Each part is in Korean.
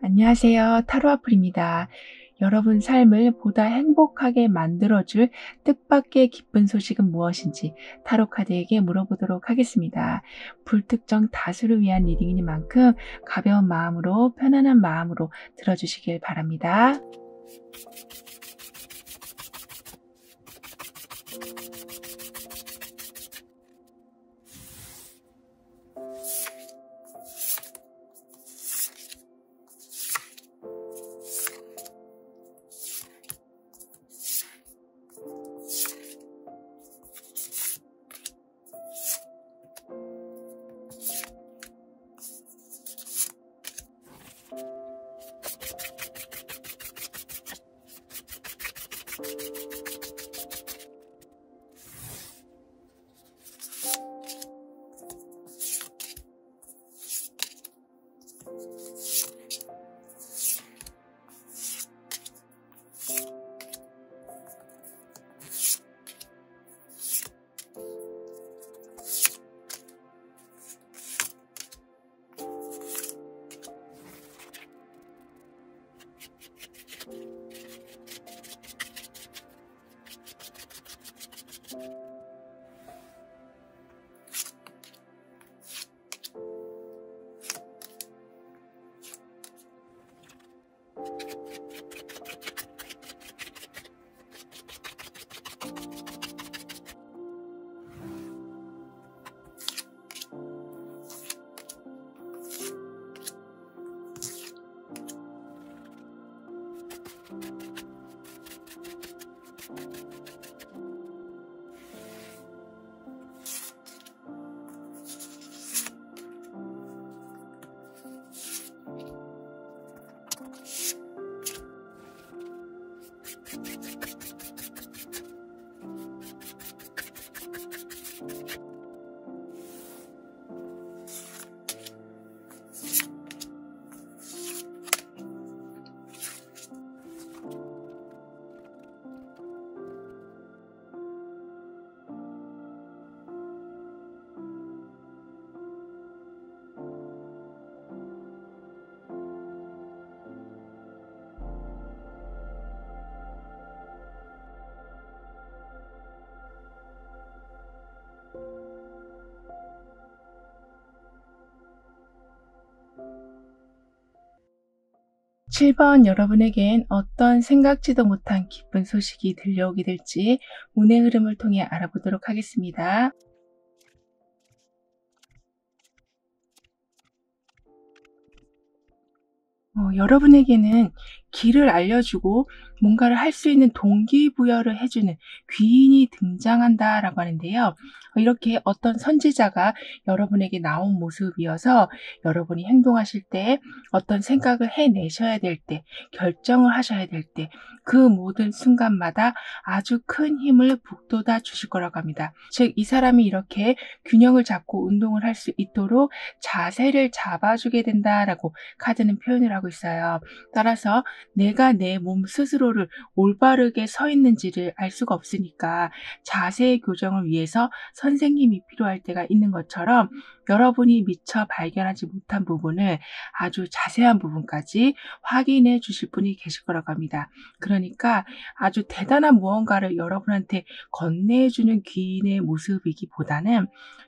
안녕하세요. 타로아플입니다. 여러분 삶을 보다 행복하게 만들어줄 뜻밖의 기쁜 소식은 무엇인지 타로 카드에게 물어보도록 하겠습니다. 불특정 다수를 위한 리딩이니만큼 가벼운 마음으로 편안한 마음으로 들어주시길 바랍니다. (7번) 여러분에겐 어떤 생각지도 못한 기쁜 소식이 들려오게 될지 운의 흐름을 통해 알아보도록 하겠습니다. 여러분에게는 길을 알려주고 뭔가를 할 수 있는 동기부여를 해주는 귀인이 등장한다라고 하는데요. 이렇게 어떤 선지자가 여러분에게 나온 모습이어서 여러분이 행동하실 때, 어떤 생각을 해내셔야 될 때, 결정을 하셔야 될 때, 그 모든 순간마다 아주 큰 힘을 북돋아 주실 거라고 합니다. 즉, 이 사람이 이렇게 균형을 잡고 운동을 할 수 있도록 자세를 잡아주게 된다라고 카드는 표현을 하고 있어요. 따라서 내가 내 몸 스스로를 올바르게 서 있는지를 알 수가 없으니까 자세의 교정을 위해서 선생님이 필요할 때가 있는 것처럼 여러분이 미처 발견하지 못한 부분을 아주 자세한 부분까지 확인해 주실 분이 계실 거라고 합니다. 그러니까 아주 대단한 무언가를 여러분한테 건네주는 귀인의 모습이기보다는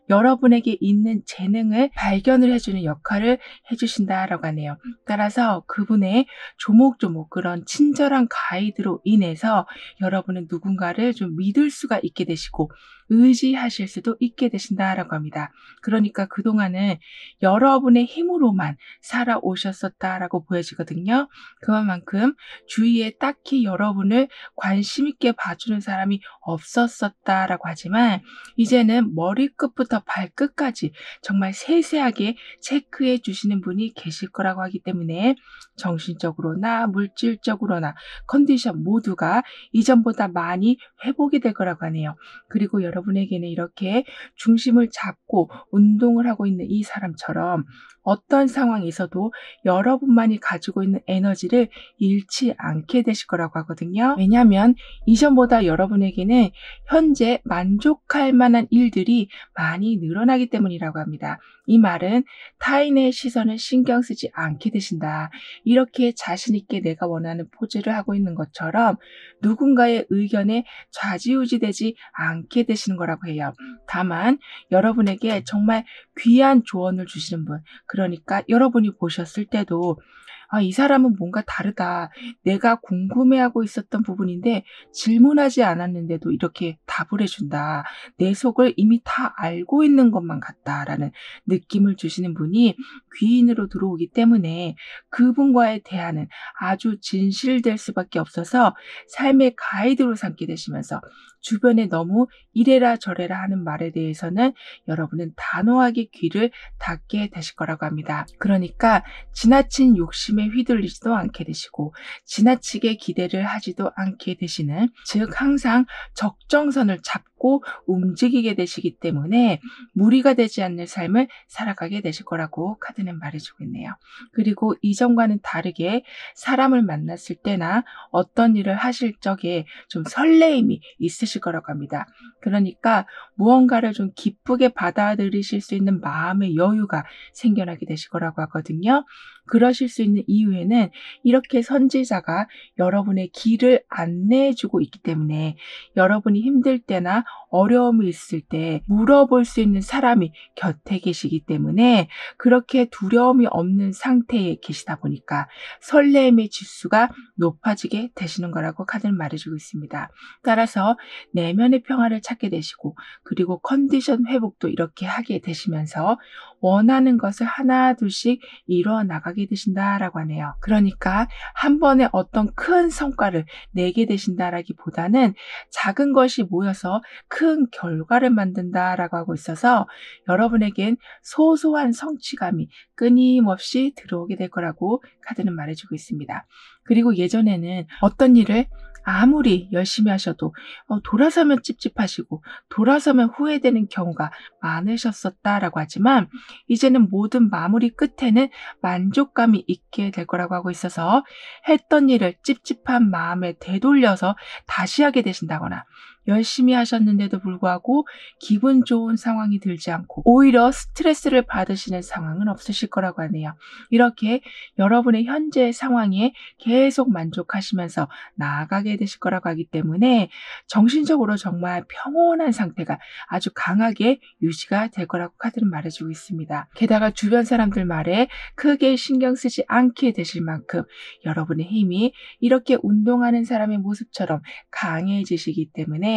여러분에게 있는 재능을 발견을 해주는 역할을 해주신다라고 하네요. 따라서 그분의 조목조목 그런 친절한 가이드로 인해서 여러분은 누군가를 좀 믿을 수가 있게 되시고, 의지하실 수도 있게 되신다라고 합니다. 그러니까 그동안은 여러분의 힘으로만 살아오셨었다라고 보여지거든요. 그만큼 주위에 딱히 여러분을 관심 있게 봐주는 사람이 없었었다라고 하지만 이제는 머리끝부터 발끝까지 정말 세세하게 체크해 주시는 분이 계실 거라고 하기 때문에 정신적으로나 물질적으로나 컨디션 모두가 이전보다 많이 회복이 될 거라고 하네요. 그리고 여러분에게는 이렇게 중심을 잡고 운동을 하고 있는 이 사람처럼 어떤 상황에서도 여러분만이 가지고 있는 에너지를 잃지 않게 되실 거라고 하거든요. 왜냐하면 이전보다 여러분에게는 현재 만족할 만한 일들이 많이 늘어나기 때문이라고 합니다. 이 말은 타인의 시선을 신경 쓰지 않게 되신다. 이렇게 자신 있게 내가 원하는 포즈를 하고 있는 것처럼 누군가의 의견에 좌지우지되지 않게 되시는 거라고 해요. 다만 여러분에게 정말 귀한 조언을 주시는 분, 그러니까 여러분이 보셨을 때도 이 사람은 뭔가 다르다. 내가 궁금해하고 있었던 부분인데 질문하지 않았는데도 이렇게 답을 해준다. 내 속을 이미 다 알고 있는 것만 같다라는 느낌을 주시는 분이 귀인으로 들어오기 때문에 그분과의 대화는 아주 진실될 수밖에 없어서 삶의 가이드로 삼게 되시면서 주변에 너무 이래라 저래라 하는 말에 대해서는 여러분은 단호하게 귀를 닫게 되실 거라고 합니다. 그러니까 지나친 욕심에 휘둘리지도 않게 되시고 지나치게 기대를 하지도 않게 되시는, 즉 항상 적정선을 잡고 움직이게 되시기 때문에 무리가 되지 않는 삶을 살아가게 되실 거라고 카드는 말해주고 있네요. 그리고 이전과는 다르게 사람을 만났을 때나 어떤 일을 하실 적에 좀 설레임이 있으실 거라고 합니다. 그러니까 무언가를 좀 기쁘게 받아들이실 수 있는 마음의 여유가 생겨나게 되실 거라고 하거든요. 그러실 수 있는 이유에는 이렇게 선지자가 여러분의 길을 안내해주고 있기 때문에 여러분이 힘들 때나 어려움이 있을 때 물어볼 수 있는 사람이 곁에 계시기 때문에 그렇게 두려움이 없는 상태에 계시다 보니까 설렘의 지수가 높아지게 되시는 거라고 카드는 말해주고 있습니다. 따라서 내면의 평화를 찾게 되시고 그리고 컨디션 회복도 이렇게 하게 되시면서 원하는 것을 하나 둘씩 이루어 나가게 되신다라고 하네요. 그러니까 한 번에 어떤 큰 성과를 내게 되신다라기보다는 작은 것이 모여서 큰 결과를 만든다라고 하고 있어서 여러분에겐 소소한 성취감이 끊임없이 들어오게 될 거라고 카드는 말해주고 있습니다. 그리고 예전에는 어떤 일을 아무리 열심히 하셔도 돌아서면 찝찝하시고 돌아서면 후회되는 경우가 많으셨었다라고 하지만 이제는 모든 마무리 끝에는 만족감이 있게 될 거라고 하고 있어서 했던 일을 찝찝한 마음에 되돌려서 다시 하게 되신다거나 열심히 하셨는데도 불구하고 기분 좋은 상황이 들지 않고 오히려 스트레스를 받으시는 상황은 없으실 거라고 하네요. 이렇게 여러분의 현재 상황에 계속 만족하시면서 나아가게 되실 거라고 하기 때문에 정신적으로 정말 평온한 상태가 아주 강하게 유지가 될 거라고 카드는 말해주고 있습니다. 게다가 주변 사람들 말에 크게 신경 쓰지 않게 되실 만큼 여러분의 힘이 이렇게 운동하는 사람의 모습처럼 강해지시기 때문에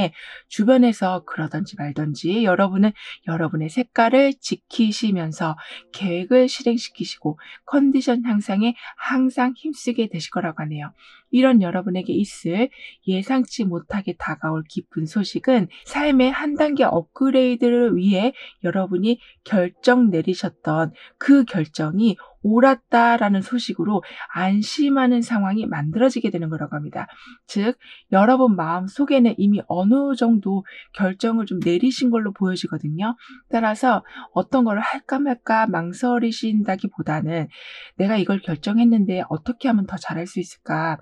주변에서 그러던지 말던지 여러분은 여러분의 색깔을 지키시면서 계획을 실행시키시고 컨디션 향상에 항상 힘쓰게 되실 거라고 하네요. 이런 여러분에게 있을 예상치 못하게 다가올 기쁜 소식은 삶의 한 단계 업그레이드를 위해 여러분이 결정 내리셨던 그 결정이 옳았다라는 소식으로 안심하는 상황이 만들어지게 되는 거라고 합니다. 즉 여러분 마음 속에는 이미 어느 정도 결정을 좀 내리신 걸로 보여지거든요. 따라서 어떤 걸 할까 말까 망설이신다기보다는 내가 이걸 결정했는데 어떻게 하면 더 잘할 수 있을까?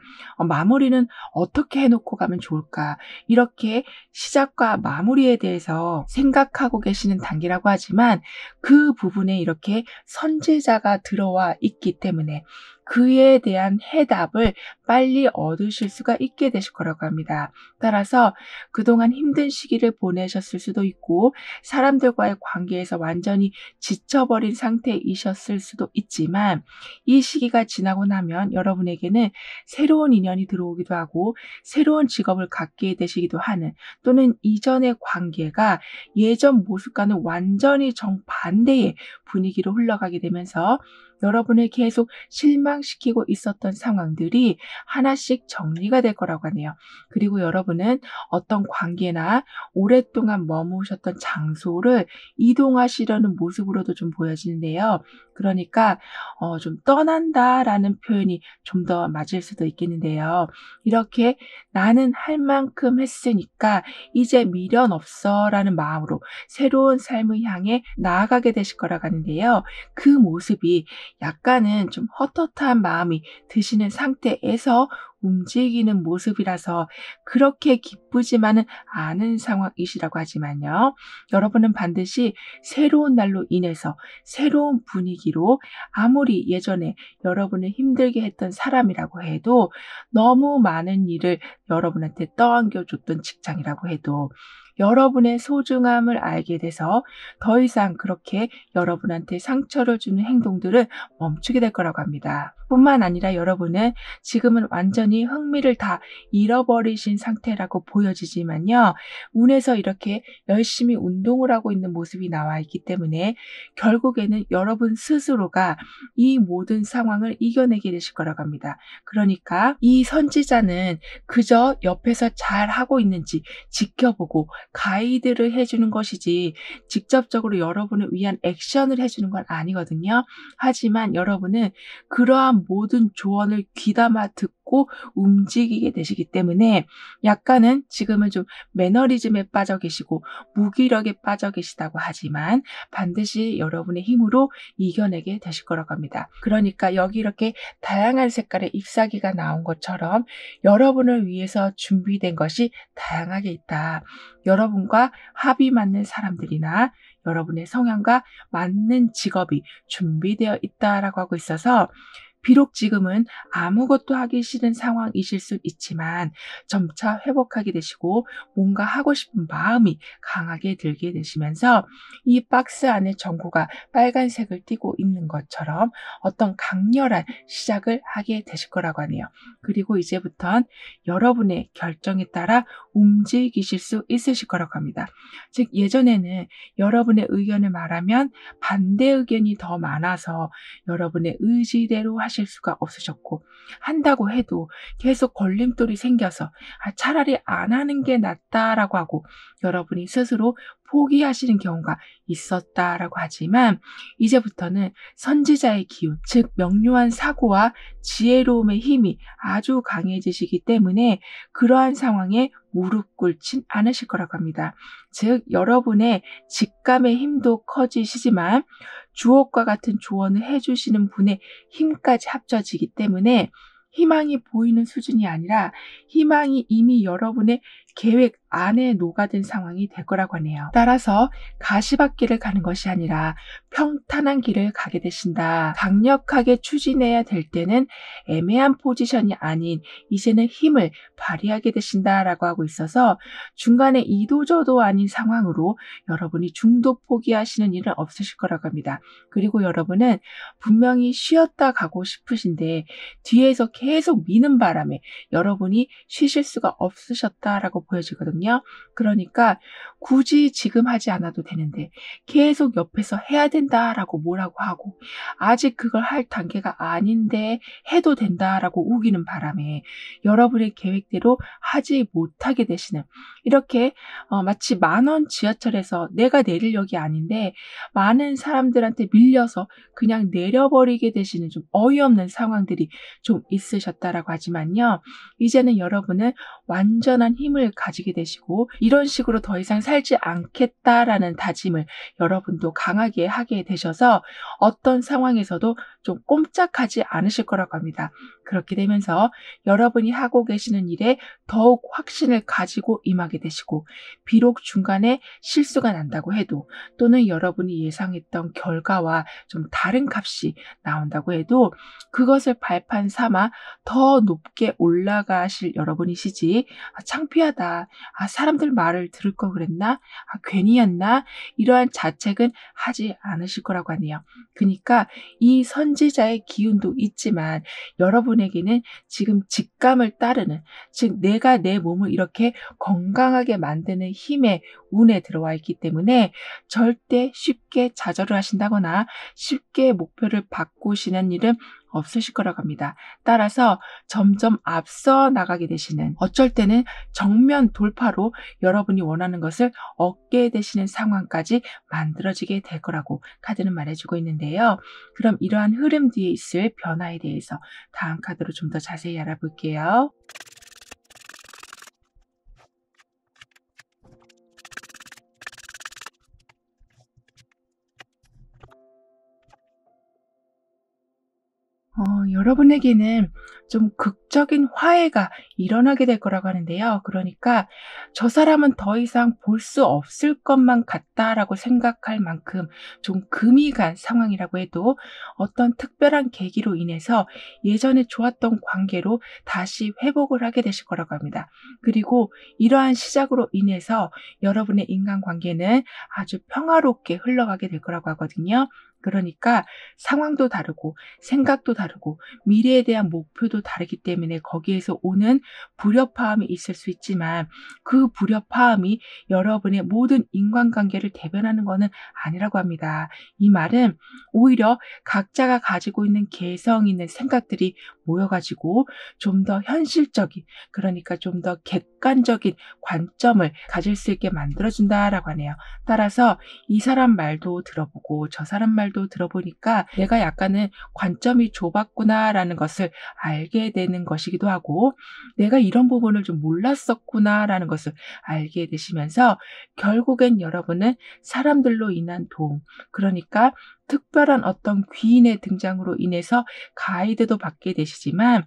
마무리는 어떻게 해놓고 가면 좋을까? 이렇게 시작과 마무리에 대해서 생각하고 계시는 단계라고 하지만 그 부분에 이렇게 선지자가 들어와 있기 때문에 그에 대한 해답을 빨리 얻으실 수가 있게 되실 거라고 합니다. 따라서 그동안 힘든 시기를 보내셨을 수도 있고 사람들과의 관계에서 완전히 지쳐버린 상태이셨을 수도 있지만 이 시기가 지나고 나면 여러분에게는 새로운 인연이 들어오기도 하고 새로운 직업을 갖게 되시기도 하는, 또는 이전의 관계가 예전 모습과는 완전히 정반대의 분위기로 흘러가게 되면서 여러분을 계속 실망시키고 있었던 상황들이 하나씩 정리가 될 거라고 하네요. 그리고 여러분은 어떤 관계나 오랫동안 머무셨던 장소를 이동하시려는 모습으로도 좀 보여지는데요. 그러니까 좀 떠난다라는 표현이 좀 더 맞을 수도 있겠는데요. 이렇게 나는 할 만큼 했으니까 이제 미련 없어라는 마음으로 새로운 삶을 향해 나아가게 되실 거라고 하는데요. 그 모습이 약간은 좀 헛헛한 마음이 드시는 상태에서 움직이는 모습이라서 그렇게 기쁘지만은 않은 상황이시라고 하지만요. 여러분은 반드시 새로운 날로 인해서 새로운 분위기로, 아무리 예전에 여러분을 힘들게 했던 사람이라고 해도, 너무 많은 일을 여러분한테 떠안겨줬던 직장이라고 해도 여러분의 소중함을 알게 돼서 더 이상 그렇게 여러분한테 상처를 주는 행동들을 멈추게 될 거라고 합니다. 뿐만 아니라 여러분은 지금은 완전히 흥미를 다 잃어버리신 상태라고 보여지지만요. 운에서 이렇게 열심히 운동을 하고 있는 모습이 나와 있기 때문에 결국에는 여러분 스스로가 이 모든 상황을 이겨내게 되실 거라고 합니다. 그러니까 이 선지자는 그저 옆에서 잘 하고 있는지 지켜보고 가이드를 해주는 것이지 직접적으로 여러분을 위한 액션을 해주는 건 아니거든요. 하지만 여러분은 그러한 모든 조언을 귀담아 듣고 움직이게 되시기 때문에 약간은 지금은 좀 매너리즘에 빠져 계시고 무기력에 빠져 계시다고 하지만 반드시 여러분의 힘으로 이겨내게 되실 거라고 합니다. 그러니까 여기 이렇게 다양한 색깔의 잎사귀가 나온 것처럼 여러분을 위해서 준비된 것이 다양하게 있다. 여러분과 합이 맞는 사람들이나 여러분의 성향과 맞는 직업이 준비되어 있다라고 하고 있어서, 비록 지금은 아무것도 하기 싫은 상황이실 수 있지만 점차 회복하게 되시고 뭔가 하고 싶은 마음이 강하게 들게 되시면서 이 박스 안에 전구가 빨간색을 띠고 있는 것처럼 어떤 강렬한 시작을 하게 되실 거라고 하네요. 그리고 이제부턴 여러분의 결정에 따라 움직이실 수 있으실 거라고 합니다. 즉 예전에는 여러분의 의견을 말하면 반대 의견이 더 많아서 여러분의 의지대로 하실 수가 없으셨고, 한다고 해도 계속 걸림돌이 생겨서 차라리 안 하는 게 낫다라고 하고 여러분이 스스로 포기하시는 경우가 있었다라고 하지만, 이제부터는 선지자의 기운, 즉 명료한 사고와 지혜로움의 힘이 아주 강해지시기 때문에 그러한 상황에 무릎 꿇진 않으실 거라고 합니다. 즉 여러분의 직감의 힘도 커지시지만 주옥과 같은 조언을 해주시는 분의 힘까지 합쳐지기 때문에 희망이 보이는 수준이 아니라 희망이 이미 여러분의 계획 안에 녹아든 상황이 될 거라고 하네요. 따라서 가시밭길을 가는 것이 아니라 평탄한 길을 가게 되신다. 강력하게 추진해야 될 때는 애매한 포지션이 아닌 이제는 힘을 발휘하게 되신다라고 하고 있어서 중간에 이도저도 아닌 상황으로 여러분이 중도 포기하시는 일은 없으실 거라고 합니다. 그리고 여러분은 분명히 쉬었다 가고 싶으신데 뒤에서 계속 미는 바람에 여러분이 쉬실 수가 없으셨다라고 보여지거든요. 그러니까 굳이 지금 하지 않아도 되는데 계속 옆에서 해야 된다라고 뭐라고 하고 아직 그걸 할 단계가 아닌데 해도 된다라고 우기는 바람에 여러분의 계획대로 하지 못하게 되시는, 이렇게 마치 만원 지하철에서 내가 내릴 역이 아닌데 많은 사람들한테 밀려서 그냥 내려버리게 되시는 좀 어이없는 상황들이 좀 있으셨다라고 하지만요. 이제는 여러분은 완전한 힘을 가지게 되시고 이런 식으로 더 이상 살지 않겠다라는 다짐을 여러분도 강하게 하게 되셔서 어떤 상황에서도 좀 꼼짝하지 않으실 거라고 합니다. 그렇게 되면서 여러분이 하고 계시는 일에 더욱 확신을 가지고 임하게 되시고, 비록 중간에 실수가 난다고 해도, 또는 여러분이 예상했던 결과와 좀 다른 값이 나온다고 해도 그것을 발판 삼아 더 높게 올라가실 여러분이시지, 창피하다, 사람들 말을 들을 걸 그랬나, 괜히였나, 이러한 자책은 하지 않으실 거라고 하네요. 그러니까 이 선지자의 기운도 있지만 여러분에게는 지금 직감을 따르는, 즉 내가 내 몸을 이렇게 건강하게 만드는 힘의 운에 들어와 있기 때문에 절대 쉽게 좌절을 하신다거나 쉽게 목표를 바꾸시는 일은 없으실 거라고 합니다. 따라서 점점 앞서 나가게 되시는, 어쩔 때는 정면 돌파로 여러분이 원하는 것을 얻게 되시는 상황까지 만들어지게 될 거라고 카드는 말해주고 있는데요. 그럼 이러한 흐름 뒤에 있을 변화에 대해서 다음 카드로 좀 더 자세히 알아볼게요. 여러분에게는 좀 극적인 화해가 일어나게 될 거라고 하는데요. 그러니까 저 사람은 더 이상 볼 수 없을 것만 같다라고 생각할 만큼 좀 금이 간 상황이라고 해도 어떤 특별한 계기로 인해서 예전에 좋았던 관계로 다시 회복을 하게 되실 거라고 합니다. 그리고 이러한 시작으로 인해서 여러분의 인간관계는 아주 평화롭게 흘러가게 될 거라고 하거든요. 그러니까 상황도 다르고 생각도 다르고 미래에 대한 목표도 다르기 때문에 거기에서 오는 불협화음이 있을 수 있지만, 그 불협화음이 여러분의 모든 인간관계를 대변하는 것은 아니라고 합니다. 이 말은 오히려 각자가 가지고 있는 개성 있는 생각들이 모여가지고 좀 더 현실적인, 그러니까 좀 더 객관적인 관점을 가질 수 있게 만들어준다라고 하네요. 따라서 이 사람 말도 들어보고 저 사람 말도 들어보니까 내가 약간은 관점이 좁았구나라는 것을 알게 되는 것이기도 하고, 내가 이런 부분을 좀 몰랐었구나라는 것을 알게 되시면서 결국엔 여러분은 사람들로 인한 도움, 그러니까 특별한 어떤 귀인의 등장으로 인해서 가이드도 받게 되시지만,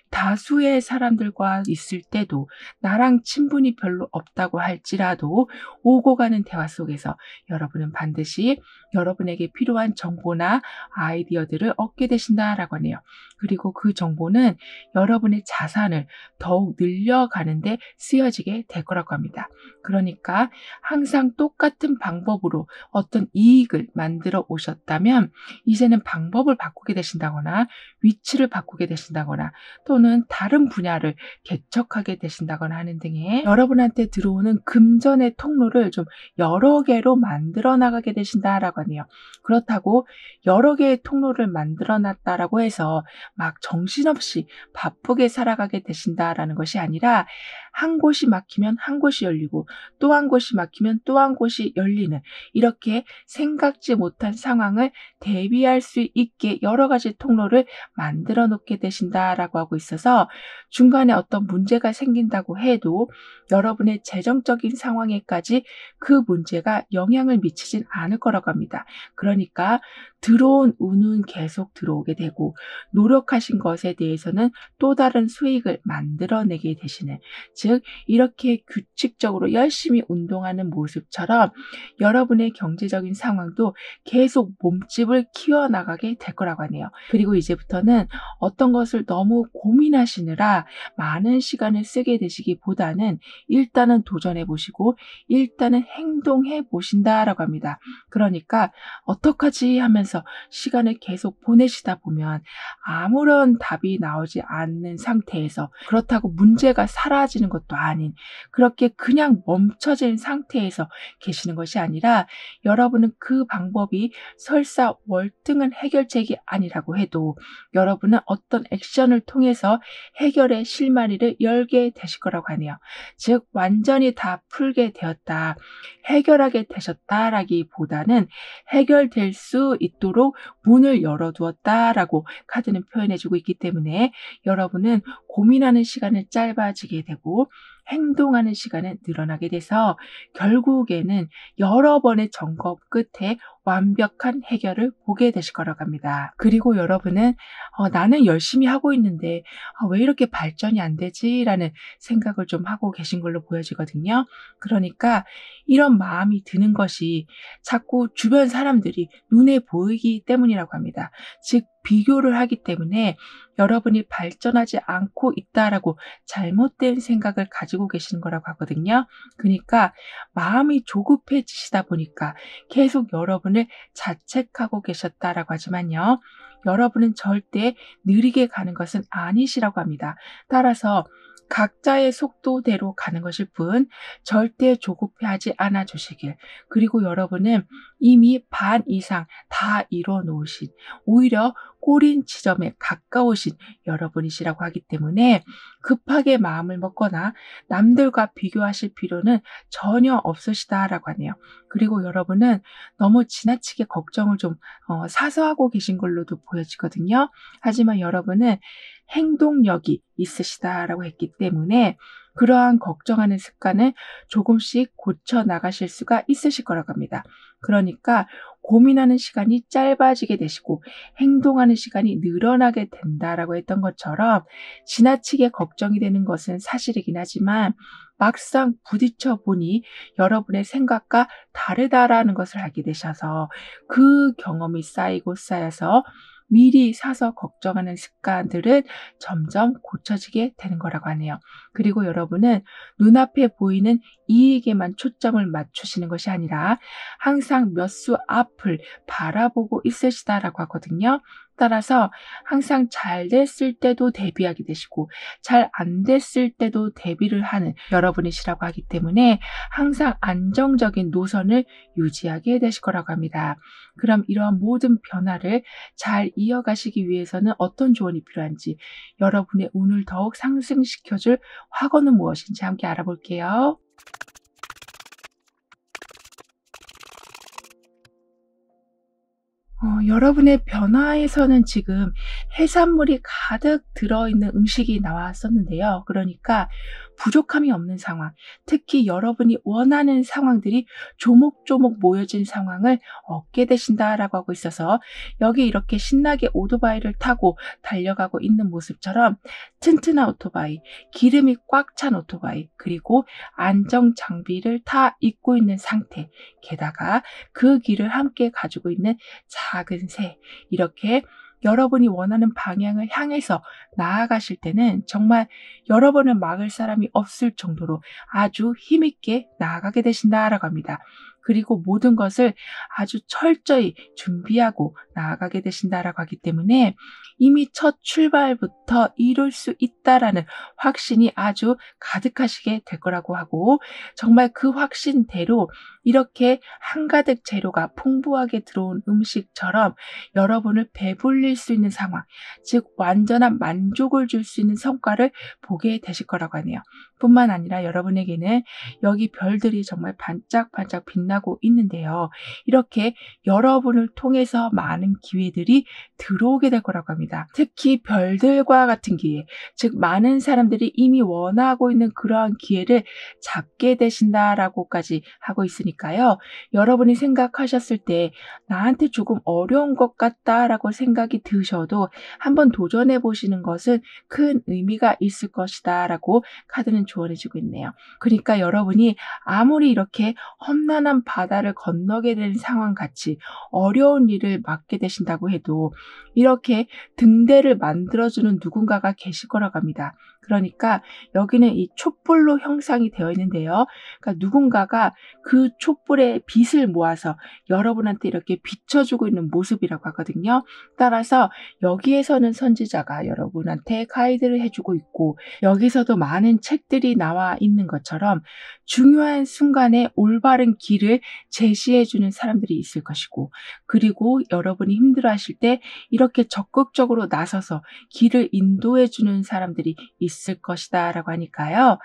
다수의 사람들과 있을 때도 나랑 친분이 별로 없다고 할지라도 오고 가는 대화 속에서 여러분은 반드시 여러분에게 필요한 정보나 아이디어들을 얻게 되신다라고 하네요. 그리고 그 정보는 여러분의 자산을 더욱 늘려가는 데 쓰여지게 될 거라고 합니다. 그러니까 항상 똑같은 방법으로 어떤 이익을 만들어 오셨다면 이제는 방법을 바꾸게 되신다거나 위치를 바꾸게 되신다거나 또는 다른 분야를 개척하게 되신다거나 하는 등의 여러분한테 들어오는 금전의 통로를 좀 여러 개로 만들어 나가게 되신다라고 하네요. 그렇다고 여러 개의 통로를 만들어 놨다라고 해서 막 정신없이 바쁘게 살아가게 되신다라는 것이 아니라, 한 곳이 막히면 한 곳이 열리고 또 한 곳이 막히면 또 한 곳이 열리는, 이렇게 생각지 못한 상황을 대비할 수 있게 여러 가지 통로를 만들어 놓게 되신다라고 하고 있어서, 중간에 어떤 문제가 생긴다고 해도 여러분의 재정적인 상황에까지 그 문제가 영향을 미치진 않을 거라고 합니다. 그러니까 들어온 운은 계속 들어오게 되고 노력하신 것에 대해서는 또 다른 수익을 만들어내게 되시는, 즉 이렇게 규칙적으로 열심히 운동하는 모습처럼 여러분의 경제적인 상황도 계속 몸집을 키워나가게 될 거라고 하네요. 그리고 이제부터는 어떤 것을 너무 고민하시느라 많은 시간을 쓰게 되시기보다는 일단은 도전해 보시고 일단은 행동해 보신다라고 합니다. 그러니까 어떡하지 하면서 시간을 계속 보내시다 보면 아무런 답이 나오지 않는 상태에서, 그렇다고 문제가 사라지는 것도 아닌 그렇게 그냥 멈춰진 상태에서 계시는 것이 아니라, 여러분은 그 방법이 설사 월등한 해결책이 아니라고 해도 여러분은 어떤 액션을 통해서 해결의 실마리를 열게 되실 거라고 하네요. 즉 완전히 다 풀게 되었다, 해결하게 되셨다라기보다는 해결될 수 있도록 문을 열어두었다라고 카드는 표현해주고 있기 때문에 여러분은 고민하는 시간은 짧아지게 되고 행동하는 시간은 늘어나게 돼서 결국에는 여러 번의 점검 끝에 완벽한 해결을 보게 되실 거라고 합니다. 그리고 여러분은 나는 열심히 하고 있는데 왜 이렇게 발전이 안 되지? 라는 생각을 좀 하고 계신 걸로 보여지거든요. 그러니까 이런 마음이 드는 것이 자꾸 주변 사람들이 눈에 보이기 때문이라고 합니다. 즉 비교를 하기 때문에 여러분이 발전하지 않고 있다라고 잘못된 생각을 가지고 계시는 거라고 하거든요. 그러니까 마음이 조급해지시다 보니까 계속 여러분을 자책하고 계셨다라고 하지만요. 여러분은 절대 느리게 가는 것은 아니시라고 합니다. 따라서 각자의 속도대로 가는 것일 뿐 절대 조급해하지 않아 주시길. 그리고 여러분은 이미 반 이상 다 이뤄 놓으신, 오히려 꼬린 지점에 가까우신 여러분이시라고 하기 때문에 급하게 마음을 먹거나 남들과 비교하실 필요는 전혀 없으시다라고 하네요. 그리고 여러분은 너무 지나치게 걱정을 좀 사서 하고 계신 걸로도 보여지거든요. 하지만 여러분은 행동력이 있으시다라고 했기 때문에 그러한 걱정하는 습관을 조금씩 고쳐 나가실 수가 있으실 거라고 합니다. 그러니까 고민하는 시간이 짧아지게 되시고 행동하는 시간이 늘어나게 된다라고 했던 것처럼 지나치게 걱정이 되는 것은 사실이긴 하지만 막상 부딪혀 보니 여러분의 생각과 다르다라는 것을 알게 되셔서 그 경험이 쌓이고 쌓여서 미리 사서 걱정하는 습관들은 점점 고쳐지게 되는 거라고 하네요. 그리고 여러분은 눈앞에 보이는 이익에만 초점을 맞추시는 것이 아니라 항상 몇 수 앞을 바라보고 있으시다라고 하거든요. 따라서 항상 잘 됐을 때도 대비하게 되시고 잘 안 됐을 때도 대비를 하는 여러분이시라고 하기 때문에 항상 안정적인 노선을 유지하게 되실 거라고 합니다. 그럼 이러한 모든 변화를 잘 이어가시기 위해서는 어떤 조언이 필요한지, 여러분의 운을 더욱 상승시켜줄 확언은 무엇인지 함께 알아볼게요. 여러분의 변화에서는 지금 해산물이 가득 들어있는 음식이 나왔었는데요. 그러니까 부족함이 없는 상황, 특히 여러분이 원하는 상황들이 조목조목 모여진 상황을 얻게 되신다라고 하고 있어서 여기 이렇게 신나게 오토바이를 타고 달려가고 있는 모습처럼 튼튼한 오토바이, 기름이 꽉 찬 오토바이, 그리고 안정 장비를 다 입고 있는 상태, 게다가 그 길을 함께 가지고 있는 작은 새, 이렇게 여러분이 원하는 방향을 향해서 나아가실 때는 정말 여러분을 막을 사람이 없을 정도로 아주 힘있게 나아가게 되신다라고 합니다. 그리고 모든 것을 아주 철저히 준비하고 나아가게 되신다라고 하기 때문에 이미 첫 출발부터 이룰 수 있다라는 확신이 아주 가득하시게 될 거라고 하고, 정말 그 확신대로 이렇게 한가득 재료가 풍부하게 들어온 음식처럼 여러분을 배불릴 수 있는 상황, 즉 완전한 만족을 줄 수 있는 성과를 보게 되실 거라고 하네요. 뿐만 아니라 여러분에게는 여기 별들이 정말 반짝반짝 빛나고 있는데요. 이렇게 여러분을 통해서 많은 기회들이 들어오게 될 거라고 합니다. 특히 별들과 같은 기회, 즉 많은 사람들이 이미 원하고 있는 그러한 기회를 잡게 되신다라고까지 하고 있으니까요. 여러분이 생각하셨을 때 나한테 조금 어려운 것 같다라고 생각이 드셔도 한번 도전해 보시는 것은 큰 의미가 있을 것이다 라고 카드는 조언해주고 있네요. 그러니까 여러분이 아무리 이렇게 험난한 바다를 건너게 되는 상황같이 어려운 일을 맡게 되신다고 해도 이렇게 등대를 만들어주는 누군가가 계실 거라고 합니다. 그러니까 여기는 이 촛불로 형상이 되어 있는데요. 그러니까 누군가가 그 촛불의 빛을 모아서 여러분한테 이렇게 비춰주고 있는 모습이라고 하거든요. 따라서 여기에서는 선지자가 여러분한테 가이드를 해주고 있고, 여기서도 많은 책들이 나와 있는 것처럼 중요한 순간에 올바른 길을 제시해주는 사람들이 있을 것이고, 그리고 여러분이 힘들어하실 때 이렇게 적극적으로 나서서 길을 인도해 주는 사람들이 있을 것이다 라고 하니까요.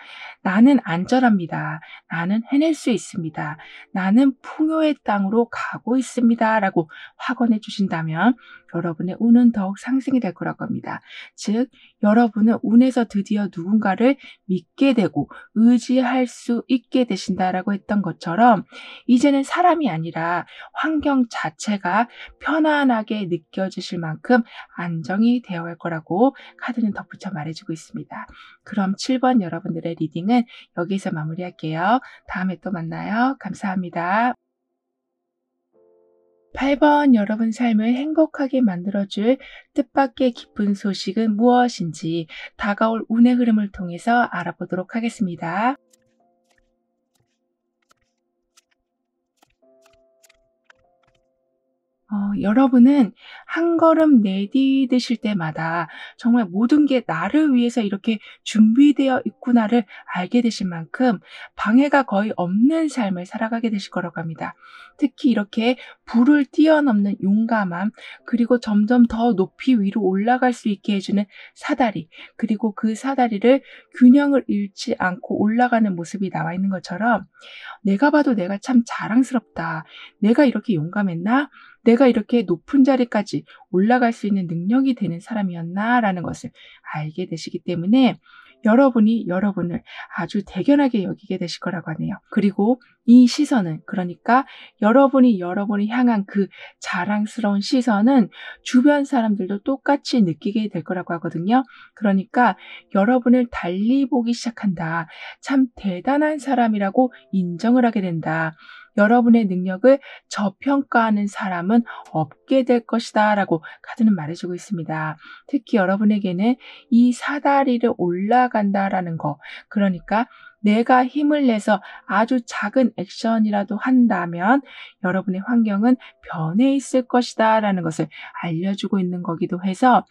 나는 안전합니다. 나는 해낼 수 있습니다. 나는 풍요의 땅으로 가고 있습니다. 라고 확언해 주신다면 여러분의 운은 더욱 상승이 될 거라고 합니다. 즉, 여러분은 운에서 드디어 누군가를 믿게 되고 의지할 수 있게 되신다라고 했던 것처럼 이제는 사람이 아니라 환경 자체가 편안하게 느껴지실 만큼 안정이 되어 갈 거라고 카드는 덧붙여 말해주고 있습니다. 그럼 7번 여러분들의 리딩은 여기서 마무리할게요. 다음에 또 만나요. 감사합니다. 8번 여러분 삶을 행복하게 만들어줄 뜻밖의 기쁜 소식은 무엇인지 다가올 운의 흐름을 통해서 알아보도록 하겠습니다. 여러분은 한 걸음 내디디실 때마다 정말 모든 게 나를 위해서 이렇게 준비되어 있구나를 알게 되실 만큼 방해가 거의 없는 삶을 살아가게 되실 거라고 합니다. 특히 이렇게 불을 뛰어넘는 용감함, 그리고 점점 더 높이 위로 올라갈 수 있게 해주는 사다리, 그리고 그 사다리를 균형을 잃지 않고 올라가는 모습이 나와 있는 것처럼 내가 봐도 내가 참 자랑스럽다. 내가 이렇게 용감했나? 내가 이렇게 높은 자리까지 올라갈 수 있는 능력이 되는 사람이었나라는 것을 알게 되시기 때문에 여러분이 여러분을 아주 대견하게 여기게 되실 거라고 하네요. 그리고 이 시선은, 그러니까 여러분이 여러분을 향한 그 자랑스러운 시선은 주변 사람들도 똑같이 느끼게 될 거라고 하거든요. 그러니까 여러분을 달리 보기 시작한다. 참 대단한 사람이라고 인정을 하게 된다. 여러분의 능력을 저평가하는 사람은 없게 될 것이다 라고 카드는 말해주고 있습니다. 특히 여러분에게는 이 사다리를 올라간다라는 거, 그러니까 내가 힘을 내서 아주 작은 액션이라도 한다면 여러분의 환경은 변해 있을 것이다 라는 것을 알려주고 있는 거기도 해서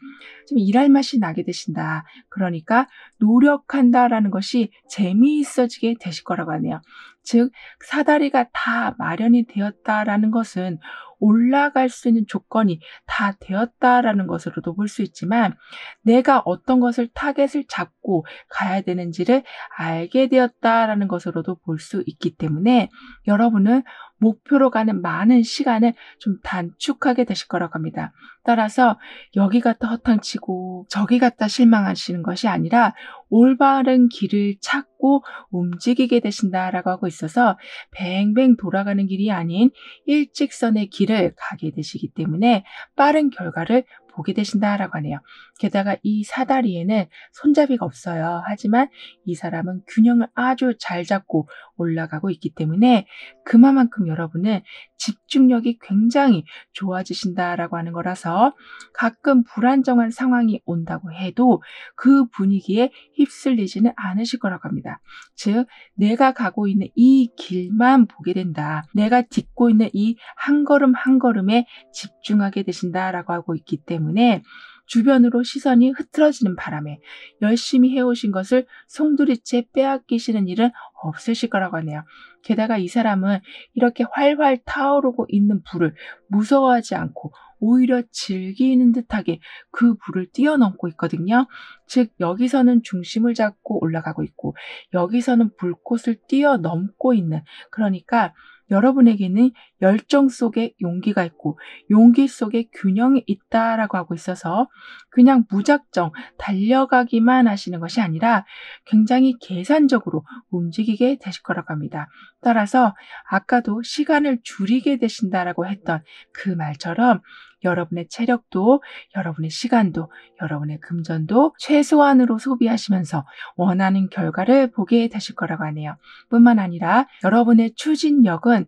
좀 일할 맛이 나게 되신다. 그러니까 노력한다라는 것이 재미있어지게 되실 거라고 하네요. 즉, 사다리가 다 마련이 되었다라는 것은 올라갈 수 있는 조건이 다 되었다라는 것으로도 볼 수 있지만 내가 어떤 것을 타겟을 잡고 가야 되는지를 알게 되었다라는 것으로도 볼 수 있기 때문에 여러분은 목표로 가는 많은 시간을 좀 단축하게 되실 거라고 합니다. 따라서 여기 갔다 허탕치고 저기 갔다 실망하시는 것이 아니라 올바른 길을 찾고 움직이게 되신다라고 하고 있어서 뱅뱅 돌아가는 길이 아닌 일직선의 길을 가게 되시기 때문에 빠른 결과를 보게 되신다라고 하네요. 게다가 이 사다리에는 손잡이가 없어요. 하지만 이 사람은 균형을 아주 잘 잡고 올라가고 있기 때문에 그만큼 여러분은 집중력이 굉장히 좋아지신다라고 하는 거라서 가끔 불안정한 상황이 온다고 해도 그 분위기에 휩쓸리지는 않으실 거라고 합니다. 즉, 내가 가고 있는 이 길만 보게 된다. 내가 딛고 있는 이 한 걸음 한 걸음에 집중하게 되신다라고 하고 있기 때문에 주변으로 시선이 흐트러지는 바람에 열심히 해오신 것을 송두리째 빼앗기시는 일은 없으실 거라고 하네요. 게다가 이 사람은 이렇게 활활 타오르고 있는 불을 무서워하지 않고 오히려 즐기는 듯하게 그 불을 뛰어넘고 있거든요. 즉, 여기서는 중심을 잡고 올라가고 있고 여기서는 불꽃을 뛰어넘고 있는, 그러니까 여러분에게는 열정 속에 용기가 있고 용기 속에 균형이 있다라고 하고 있어서 그냥 무작정 달려가기만 하시는 것이 아니라 굉장히 계산적으로 움직이게 되실 거라고 합니다. 따라서 아까도 시간을 줄이게 되신다라고 했던 그 말처럼 여러분의 체력도, 여러분의 시간도, 여러분의 금전도 최소한으로 소비하시면서 원하는 결과를 보게 되실 거라고 하네요. 뿐만 아니라 여러분의 추진력은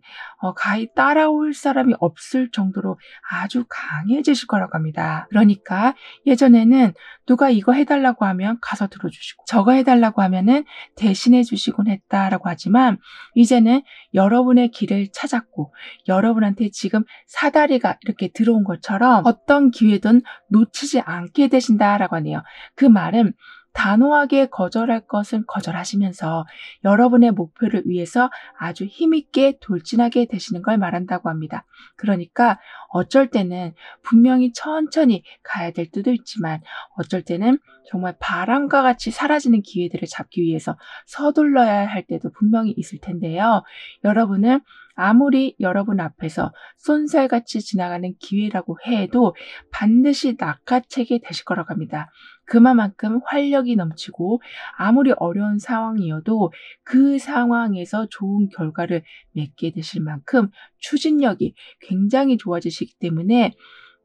가히 따라올 사람이 없을 정도로 아주 강해지실 거라고 합니다. 그러니까 예전에는 누가 이거 해달라고 하면 가서 들어주시고 저거 해달라고 하면은 대신해 주시곤 했다라고 하지만 이제는 여러분의 길을 찾았고 여러분한테 지금 사다리가 이렇게 들어온 것처럼 어떤 기회든 놓치지 않게 되신다라고 하네요. 그 말은 단호하게 거절할 것은 거절하시면서 여러분의 목표를 위해서 아주 힘있게 돌진하게 되시는 걸 말한다고 합니다. 그러니까 어쩔 때는 분명히 천천히 가야 될 때도 있지만 어쩔 때는 정말 바람과 같이 사라지는 기회들을 잡기 위해서 서둘러야 할 때도 분명히 있을 텐데요. 여러분은 아무리 여러분 앞에서 쏜살같이 지나가는 기회라고 해도 반드시 낚아채게 되실 거라고 합니다. 그만큼 활력이 넘치고 아무리 어려운 상황이어도 그 상황에서 좋은 결과를 맺게 되실 만큼 추진력이 굉장히 좋아지시기 때문에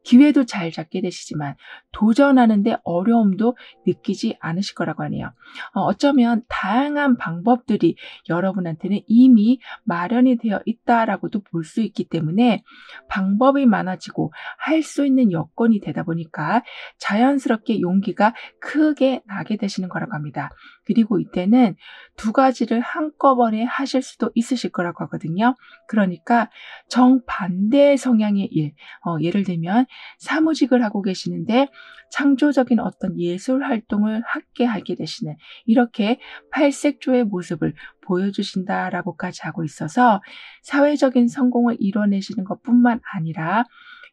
기회도 잘 잡게 되시지만 도전하는데 어려움도 느끼지 않으실 거라고 하네요. 어쩌면 다양한 방법들이 여러분한테는 이미 마련이 되어 있다라고도 볼 수 있기 때문에 방법이 많아지고 할 수 있는 여건이 되다 보니까 자연스럽게 용기가 크게 나게 되시는 거라고 합니다. 그리고 이때는 두 가지를 한꺼번에 하실 수도 있으실 거라고 하거든요. 그러니까 정반대의 성향의 일, 예를 들면 사무직을 하고 계시는데 창조적인 어떤 예술 활동을 함께 하게 되시는 이렇게 팔색조의 모습을 보여주신다라고까지 하고 있어서 사회적인 성공을 이뤄내시는 것뿐만 아니라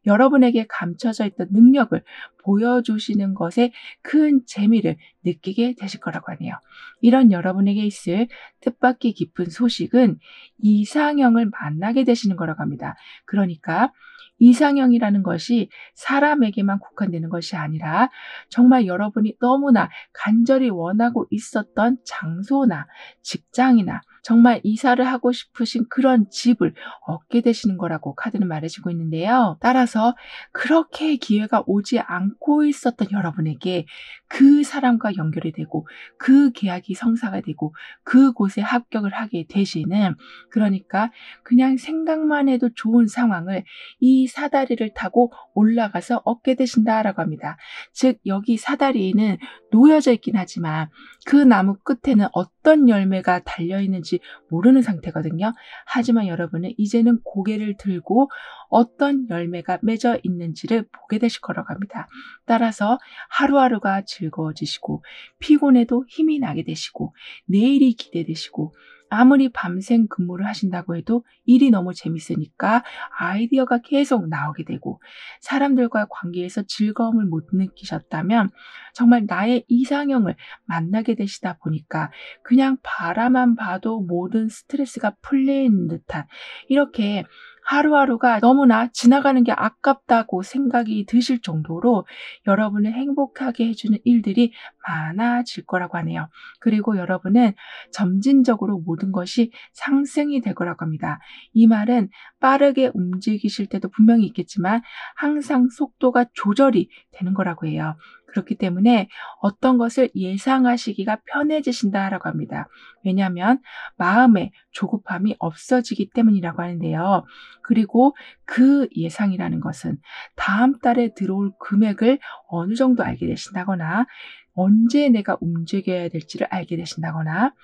여러분에게 감춰져 있던 능력을 보여주시는 것에 큰 재미를 느끼게 되실 거라고 하네요. 이런 여러분에게 있을 뜻밖의 깊은 소식은 이상형을 만나게 되시는 거라고 합니다. 그러니까 이상형이라는 것이 사람에게만 국한되는 것이 아니라 정말 여러분이 너무나 간절히 원하고 있었던 장소나 직장이나 정말 이사를 하고 싶으신 그런 집을 얻게 되시는 거라고 카드는 말해주고 있는데요. 따라서 그렇게 기회가 오지 않고 있었던 여러분에게 그 사람과 연결이 되고 그 계약이 성사가 되고 그곳에 합격을 하게 되시는, 그러니까 그냥 생각만 해도 좋은 상황을 이 사다리를 타고 올라가서 얻게 되신다라고 합니다. 즉 여기 사다리에는 놓여져 있긴 하지만 그 나무 끝에는 어떤 열매가 달려있는지 모르는 상태거든요. 하지만 여러분은 이제는 고개를 들고 어떤 열매가 맺어 있는지를 보게 되실 거라고 합니다. 따라서 하루하루가 즐거워지시고 피곤해도 힘이 나게 되시고 내일이 기대되시고 아무리 밤샘 근무를 하신다고 해도 일이 너무 재밌으니까 아이디어가 계속 나오게 되고 사람들과의 관계에서 즐거움을 못 느끼셨다면 정말 나의 이상형을 만나게 되시다 보니까 그냥 바라만 봐도 모든 스트레스가 풀리는 듯한 이렇게 하루하루가 너무나 지나가는 게 아깝다고 생각이 드실 정도로 여러분을 행복하게 해주는 일들이 많아질 거라고 하네요. 그리고 여러분은 점진적으로 모든 것이 상승이 될 거라고 합니다. 이 말은 빠르게 움직이실 때도 분명히 있겠지만 항상 속도가 조절이 되는 거라고 해요. 그렇기 때문에 어떤 것을 예상하시기가 편해지신다라고 합니다. 왜냐하면 마음의 조급함이 없어지기 때문이라고 하는데요. 그리고 그 예상이라는 것은 다음 달에 들어올 금액을 어느 정도 알게 되신다거나 언제 내가 움직여야 될지를 알게 되신다거나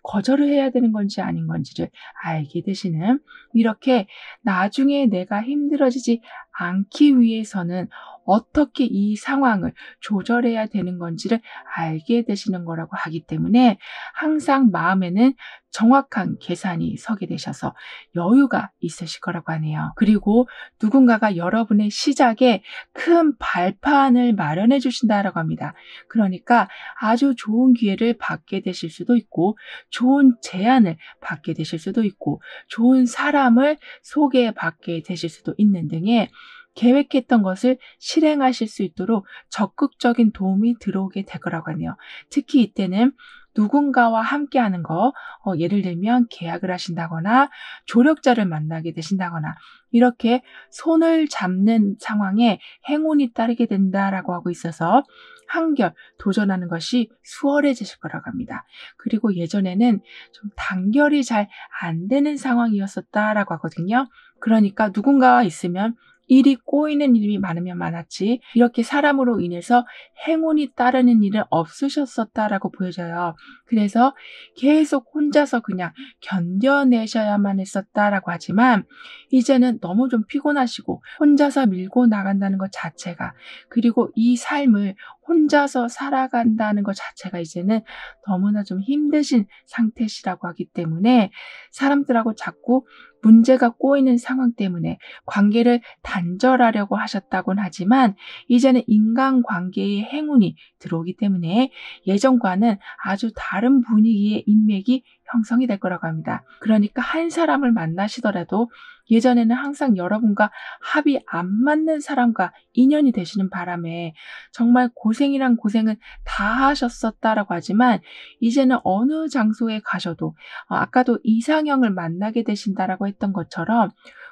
거절을 해야 되는 건지 아닌 건지를 알게 되시는, 이렇게 나중에 내가 힘들어지지 않기 위해서는 어떻게 이 상황을 조절해야 되는 건지를 알게 되시는 거라고 하기 때문에 항상 마음에는 정확한 계산이 서게 되셔서 여유가 있으실 거라고 하네요. 그리고 누군가가 여러분의 시작에 큰 발판을 마련해 주신다라고 합니다. 그러니까 아주 좋은 기회를 받게 되실 수도 있고 좋은 제안을 받게 되실 수도 있고 좋은 사람을 소개받게 되실 수도 있는 등의 계획했던 것을 실행하실 수 있도록 적극적인 도움이 들어오게 될 거라고 하네요. 특히 이때는 누군가와 함께하는 거, 예를 들면 계약을 하신다거나 조력자를 만나게 되신다거나 이렇게 손을 잡는 상황에 행운이 따르게 된다라고 하고 있어서 한결 도전하는 것이 수월해지실 거라고 합니다. 그리고 예전에는 좀 단결이 잘 안 되는 상황이었었다라고 하거든요. 그러니까 누군가와 있으면 일이 꼬이는 일이 많으면 많았지 이렇게 사람으로 인해서 행운이 따르는 일은 없으셨었다라고 보여져요. 그래서 계속 혼자서 그냥 견뎌내셔야만 했었다라고 하지만 이제는 너무 좀 피곤하시고 혼자서 밀고 나간다는 것 자체가, 그리고 이 삶을 혼자서 살아간다는 것 자체가 이제는 너무나 좀 힘드신 상태시라고 하기 때문에 사람들하고 자꾸 문제가 꼬이는 상황 때문에 관계를 단절하려고 하셨다곤 하지만 이제는 인간관계의 행운이 들어오기 때문에 예전과는 아주 다른 분위기의 인맥이 형성이 될 거라고 합니다. 그러니까 한 사람을 만나시더라도 예전에는 항상 여러분과 합이 안 맞는 사람과 인연이 되시는 바람에 정말 고생이란 고생은 다 하셨었다라고 하지만 이제는 어느 장소에 가셔도 아까도 이상형을 만나게 되신다라고 했던 것처럼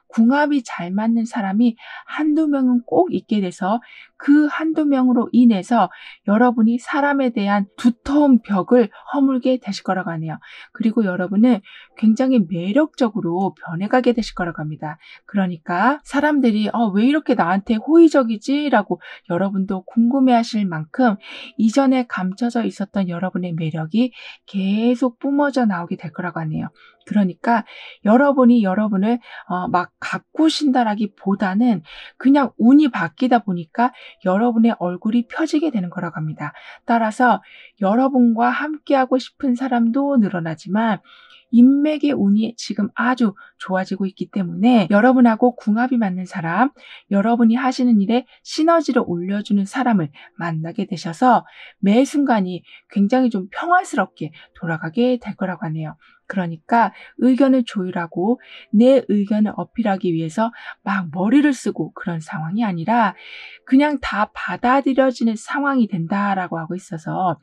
궁합이 잘 맞는 사람이 한두 명은 꼭 있게 돼서 그 한두 명으로 인해서 여러분이 사람에 대한 두터운 벽을 허물게 되실 거라고 하네요. 그리고 여러분은 굉장히 매력적으로 변해가게 되실 거라고 합니다. 그러니까 사람들이 왜 이렇게 나한테 호의적이지? 라고 여러분도 궁금해하실 만큼 이전에 감춰져 있었던 여러분의 매력이 계속 뿜어져 나오게 될 거라고 하네요. 그러니까 여러분이 여러분을 막 가꾸신다라기보다는 그냥 운이 바뀌다 보니까 여러분의 얼굴이 펴지게 되는 거라고 합니다. 따라서 여러분과 함께하고 싶은 사람도 늘어나지만 인맥의 운이 지금 아주 좋아지고 있기 때문에 여러분하고 궁합이 맞는 사람, 여러분이 하시는 일에 시너지를 올려주는 사람을 만나게 되셔서 매 순간이 굉장히 좀 평화스럽게 돌아가게 될 거라고 하네요. 그러니까 의견을 조율하고 내 의견을 어필하기 위해서 막 머리를 쓰고 그런 상황이 아니라 그냥 다 받아들여지는 상황이 된다라고 하고 있어서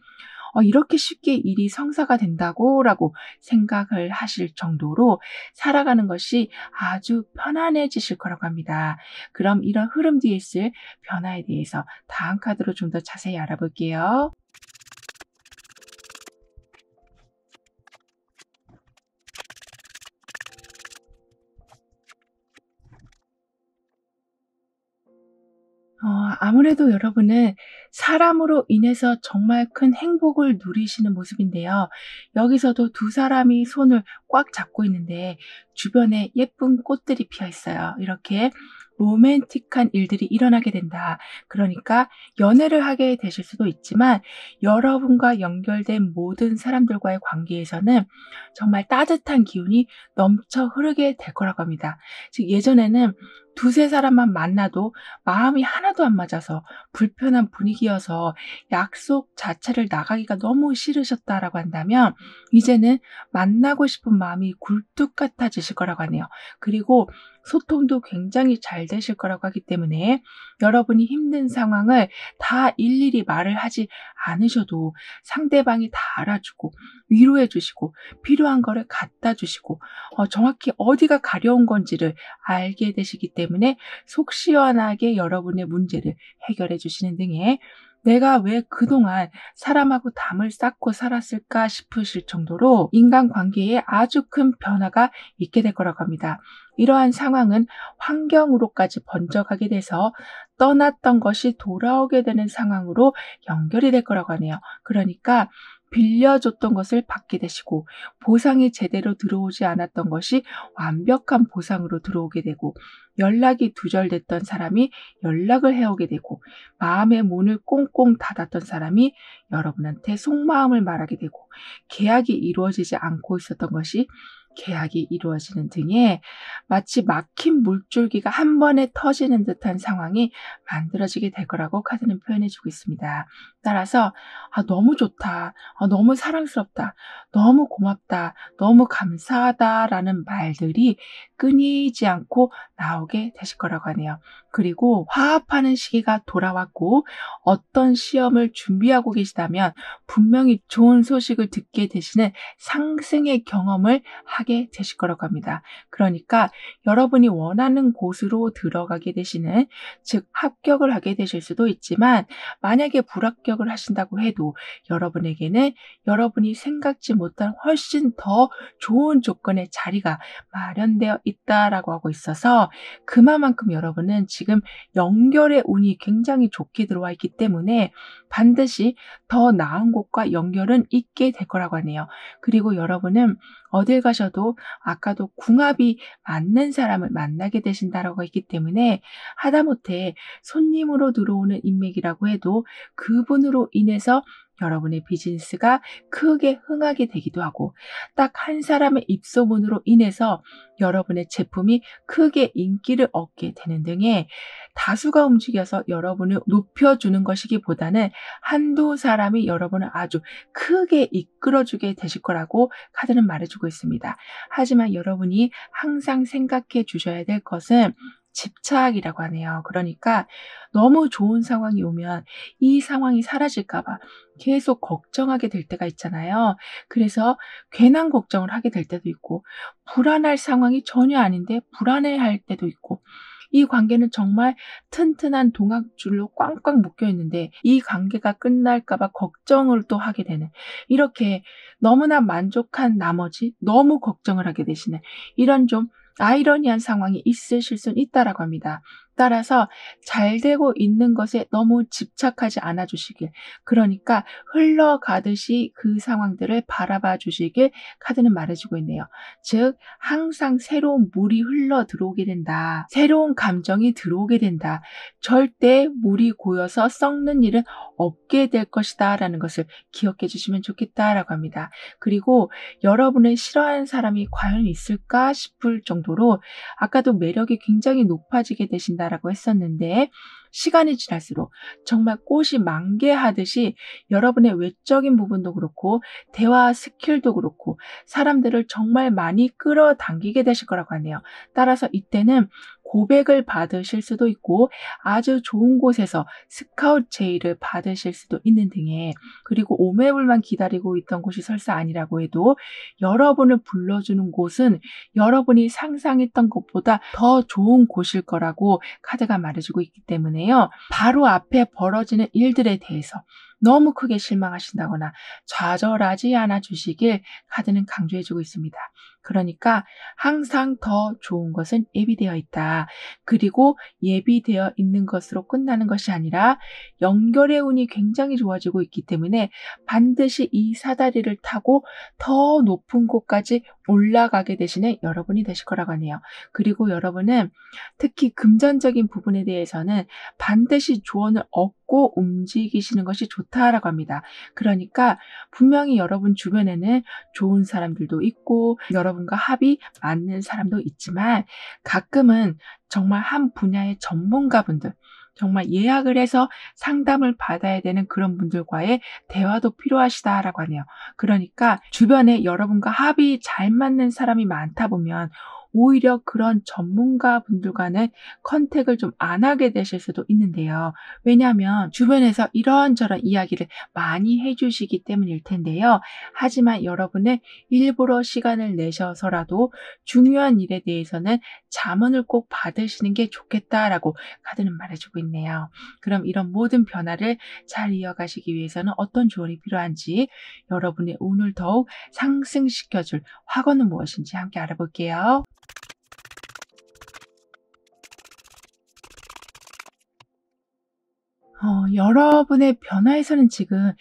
이렇게 쉽게 일이 성사가 된다고라고 생각을 하실 정도로 살아가는 것이 아주 편안해지실 거라고 합니다. 그럼 이런 흐름 뒤에 있을 변화에 대해서 다음 카드로 좀 더 자세히 알아볼게요. 아무래도 여러분은 사람으로 인해서 정말 큰 행복을 누리시는 모습인데요. 여기서도 두 사람이 손을 꽉 잡고 있는데 주변에 예쁜 꽃들이 피어 있어요. 이렇게 로맨틱한 일들이 일어나게 된다. 그러니까 연애를 하게 되실 수도 있지만 여러분과 연결된 모든 사람들과의 관계에서는 정말 따뜻한 기운이 넘쳐 흐르게 될 거라고 합니다. 즉 예전에는 두세 사람만 만나도 마음이 하나도 안 맞아서 불편한 분위기여서 약속 자체를 나가기가 너무 싫으셨다라고 한다면 이제는 만나고 싶은 마음이 굴뚝 같아지실 거라고 하네요. 그리고 소통도 굉장히 잘 되실 거라고 하기 때문에 여러분이 힘든 상황을 다 일일이 말을 하지 않으셔도 상대방이 다 알아주고 위로해 주시고 필요한 거를 갖다 주시고 정확히 어디가 가려운 건지를 알게 되시기 때문에 속 시원하게 여러분의 문제를 해결해 주시는 등의 내가 왜 그동안 사람하고 담을 쌓고 살았을까 싶으실 정도로 인간관계에 아주 큰 변화가 있게 될 거라고 합니다. 이러한 상황은 환경으로까지 번져가게 돼서 떠났던 것이 돌아오게 되는 상황으로 연결이 될 거라고 하네요. 그러니까 빌려줬던 것을 받게 되시고 보상이 제대로 들어오지 않았던 것이 완벽한 보상으로 들어오게 되고 연락이 두절됐던 사람이 연락을 해오게 되고 마음의 문을 꽁꽁 닫았던 사람이 여러분한테 속마음을 말하게 되고 계약이 이루어지지 않고 있었던 것이 계약이 이루어지는 등의 마치 막힌 물줄기가 한 번에 터지는 듯한 상황이 만들어지게 될 거라고 카드는 표현해 주고 있습니다. 따라서 너무 좋다. 너무 사랑스럽다. 너무 고맙다. 너무 감사하다라는 말들이 끊이지 않고 나오게 되실 거라고 하네요. 그리고 화합하는 시기가 돌아왔고 어떤 시험을 준비하고 계시다면 분명히 좋은 소식을 듣게 되시는 상승의 경험을 하게 되실 거라고 합니다. 그러니까 여러분이 원하는 곳으로 들어가게 되시는, 즉 합격을 하게 되실 수도 있지만 만약에 불합격을 하신다고 해도 여러분에게는 여러분이 생각지 못한 훨씬 더 좋은 조건의 자리가 마련되어 있다라고 하고 있어서 그만큼 여러분은 지금 연결의 운이 굉장히 좋게 들어와 있기 때문에 반드시 더 나은 곳과 연결은 있게 될 거라고 하네요. 그리고 여러분은 어딜 가셔도 아까도 궁합이 맞는 사람을 만나게 되신다라고 했기 때문에 하다못해 손님으로 들어오는 인맥이라고 해도 그분으로 인해서 여러분의 비즈니스가 크게 흥하게 되기도 하고 딱 한 사람의 입소문으로 인해서 여러분의 제품이 크게 인기를 얻게 되는 등의 다수가 움직여서 여러분을 높여주는 것이기보다는 한두 사람이 여러분을 아주 크게 이끌어주게 되실 거라고 카드는 말해주고 있습니다. 하지만 여러분이 항상 생각해 주셔야 될 것은 집착이라고 하네요. 그러니까 너무 좋은 상황이 오면 이 상황이 사라질까 봐 계속 걱정하게 될 때가 있잖아요. 그래서 괜한 걱정을 하게 될 때도 있고 불안할 상황이 전혀 아닌데 불안해할 때도 있고 이 관계는 정말 튼튼한 동학줄로 꽝꽝 묶여 있는데 이 관계가 끝날까 봐 걱정을 또 하게 되는 이렇게 너무나 만족한 나머지 너무 걱정을 하게 되시는 이런 좀 아이러니한 상황이 있으실 수는 있다라고 합니다. 따라서 잘 되고 있는 것에 너무 집착하지 않아 주시길. 그러니까 흘러가듯이 그 상황들을 바라봐 주시길 카드는 말해주고 있네요. 즉 항상 새로운 물이 흘러 들어오게 된다. 새로운 감정이 들어오게 된다. 절대 물이 고여서 썩는 일은 없게 될 것이다 라는 것을 기억해 주시면 좋겠다라고 합니다. 그리고 여러분을 싫어하는 사람이 과연 있을까 싶을 정도로 아까도 매력이 굉장히 높아지게 되신다라고 했었는데 시간이 지날수록 정말 꽃이 만개하듯이 여러분의 외적인 부분도 그렇고 대화 스킬도 그렇고 사람들을 정말 많이 끌어당기게 되실 거라고 하네요. 따라서 이때는 고백을 받으실 수도 있고 아주 좋은 곳에서 스카우트 제의를 받으실 수도 있는 등의 그리고 오매불만 기다리고 있던 곳이 설사 아니라고 해도 여러분을 불러주는 곳은 여러분이 상상했던 것보다 더 좋은 곳일 거라고 카드가 말해주고 있기 때문에요. 바로 앞에 벌어지는 일들에 대해서 너무 크게 실망하신다거나 좌절하지 않아 주시길 카드는 강조해주고 있습니다. 그러니까 항상 더 좋은 것은 예비되어 있다. 그리고 예비되어 있는 것으로 끝나는 것이 아니라 연결의 운이 굉장히 좋아지고 있기 때문에 반드시 이 사다리를 타고 더 높은 곳까지 올라가게 되시는 여러분이 되실 거라고 하네요. 그리고 여러분은 특히 금전적인 부분에 대해서는 반드시 조언을 얻고 움직이시는 것이 좋다라고 합니다. 그러니까 분명히 여러분 주변에는 좋은 사람들도 있고 여러분과 합이 맞는 사람도 있지만 가끔은 정말 한 분야의 전문가분들 정말 예약을 해서 상담을 받아야 되는 그런 분들과의 대화도 필요하시다라고 하네요. 그러니까 주변에 여러분과 합이 잘 맞는 사람이 많다 보면 오히려 그런 전문가분들과는 컨택을 좀 안 하게 되실 수도 있는데요. 왜냐하면 주변에서 이런저런 이야기를 많이 해주시기 때문일 텐데요. 하지만 여러분은 일부러 시간을 내셔서라도 중요한 일에 대해서는 자문을 꼭 받으시는 게 좋겠다라고 카드는 말해주고 있네요. 그럼 이런 모든 변화를 잘 이어가시기 위해서는 어떤 조언이 필요한지 여러분의 운을 더욱 상승시켜줄 화건은 무엇인지 함께 알아볼게요. 여러분의 변화에서는 지금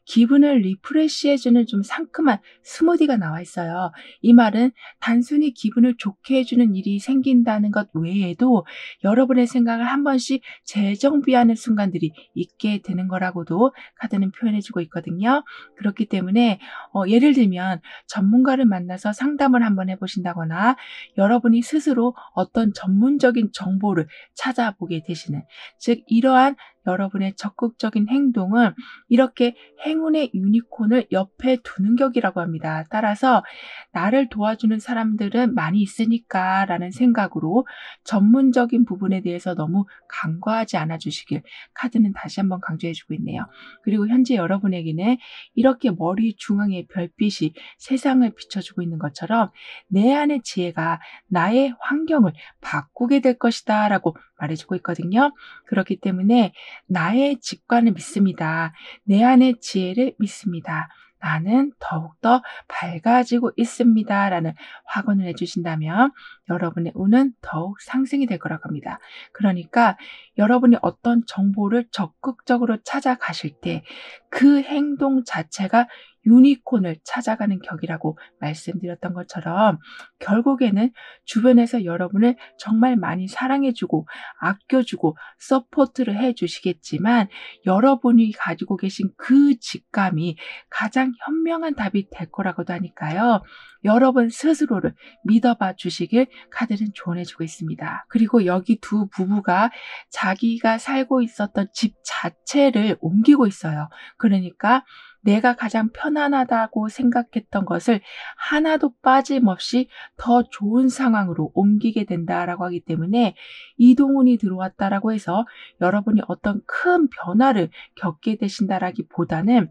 기분을 리프레시해주는 좀 상큼한 스무디가 나와 있어요. 이 말은 단순히 기분을 좋게 해주는 일이 생긴다는 것 외에도 여러분의 생각을 한 번씩 재정비하는 순간들이 있게 되는 거라고도 카드는 표현해주고 있거든요. 그렇기 때문에 예를 들면 전문가를 만나서 상담을 한번 해보신다거나 여러분이 스스로 어떤 전문적인 정보를 찾아보게 되시는 즉 이러한 여러분의 적극적인 행동은 이렇게 행운의 유니콘을 옆에 두는 격이라고 합니다. 따라서 나를 도와주는 사람들은 많이 있으니까 라는 생각으로 전문적인 부분에 대해서 너무 간과하지 않아 주시길 카드는 다시 한번 강조해 주고 있네요. 그리고 현재 여러분에게는 이렇게 머리 중앙에 별빛이 세상을 비춰주고 있는 것처럼 내 안의 지혜가 나의 환경을 바꾸게 될 것이다 라고 말해주고 있거든요. 그렇기 때문에 나의 직관을 믿습니다. 내 안의 지혜를 믿습니다. 나는 더욱더 밝아지고 있습니다. 라는 확언을 해주신다면 여러분의 운은 더욱 상승이 될 거라고 합니다. 그러니까 여러분이 어떤 정보를 적극적으로 찾아가실 때 그 행동 자체가 유니콘을 찾아가는 격이라고 말씀드렸던 것처럼 결국에는 주변에서 여러분을 정말 많이 사랑해주고 아껴주고 서포트를 해주시겠지만 여러분이 가지고 계신 그 직감이 가장 현명한 답이 될 거라고도 하니까요. 여러분 스스로를 믿어봐 주시길 카드는 조언해주고 있습니다. 그리고 여기 두 부부가 자기가 살고 있었던 집 자체를 옮기고 있어요. 그러니까 내가 가장 편안하다고 생각했던 것을 하나도 빠짐없이 더 좋은 상황으로 옮기게 된다라고 하기 때문에 이동운이 들어왔다라고 해서 여러분이 어떤 큰 변화를 겪게 되신다라기보다는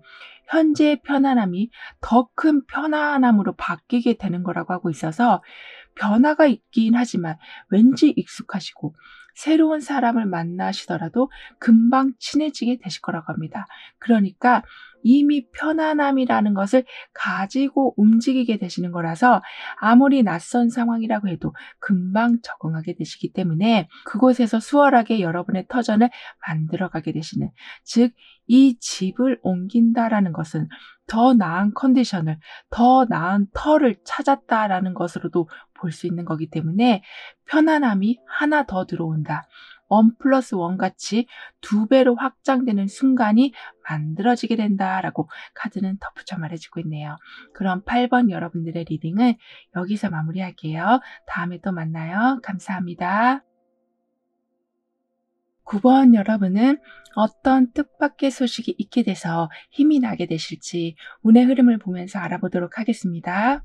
현재의 편안함이 더 큰 편안함으로 바뀌게 되는 거라고 하고 있어서 변화가 있긴 하지만 왠지 익숙하시고 새로운 사람을 만나시더라도 금방 친해지게 되실 거라고 합니다. 그러니까 이미 편안함이라는 것을 가지고 움직이게 되시는 거라서 아무리 낯선 상황이라고 해도 금방 적응하게 되시기 때문에 그곳에서 수월하게 여러분의 터전을 만들어가게 되시는, 즉 이 집을 옮긴다라는 것은 더 나은 컨디션을, 더 나은 터를 찾았다라는 것으로도 볼 수 있는 거기 때문에 편안함이 하나 더 들어온다. 1+1 같이 2배로 확장되는 순간이 만들어지게 된다라고 카드는 덧붙여 말해주고 있네요. 그럼 8번 여러분들의 리딩을 여기서 마무리할게요. 다음에 또 만나요. 감사합니다. 9번 여러분은 어떤 뜻밖의 소식이 있게 돼서 힘이 나게 되실지 운의 흐름을 보면서 알아보도록 하겠습니다.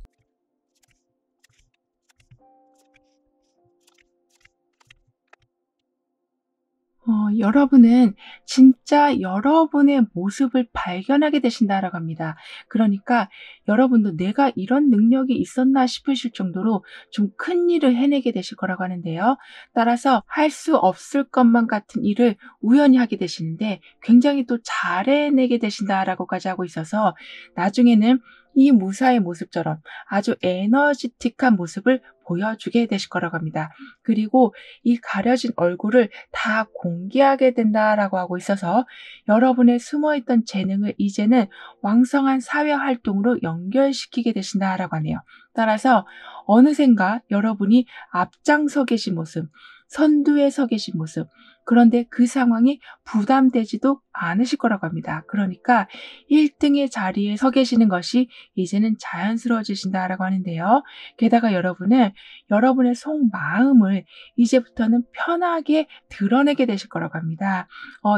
여러분은 진짜 여러분의 모습을 발견하게 되신다라고 합니다. 그러니까 여러분도 내가 이런 능력이 있었나 싶으실 정도로 좀 큰 일을 해내게 되실 거라고 하는데요. 따라서 할 수 없을 것만 같은 일을 우연히 하게 되시는데 굉장히 또 잘 해내게 되신다라고까지 하고 있어서 나중에는 이 무사의 모습처럼 아주 에너지틱한 모습을 보여주게 되실 거라고 합니다. 그리고 이 가려진 얼굴을 다 공개하게 된다라고 하고 있어서 여러분의 숨어있던 재능을 이제는 왕성한 사회 활동으로 연결시키게 되신다라고 하네요. 따라서 어느샌가 여러분이 앞장서 계신 모습, 선두에 서 계신 모습, 그런데 그 상황이 부담되지도 않으실 거라고 합니다. 그러니까 1등의 자리에 서 계시는 것이 이제는 자연스러워지신다라고 하는데요. 게다가 여러분은 여러분의 속마음을 이제부터는 편하게 드러내게 되실 거라고 합니다.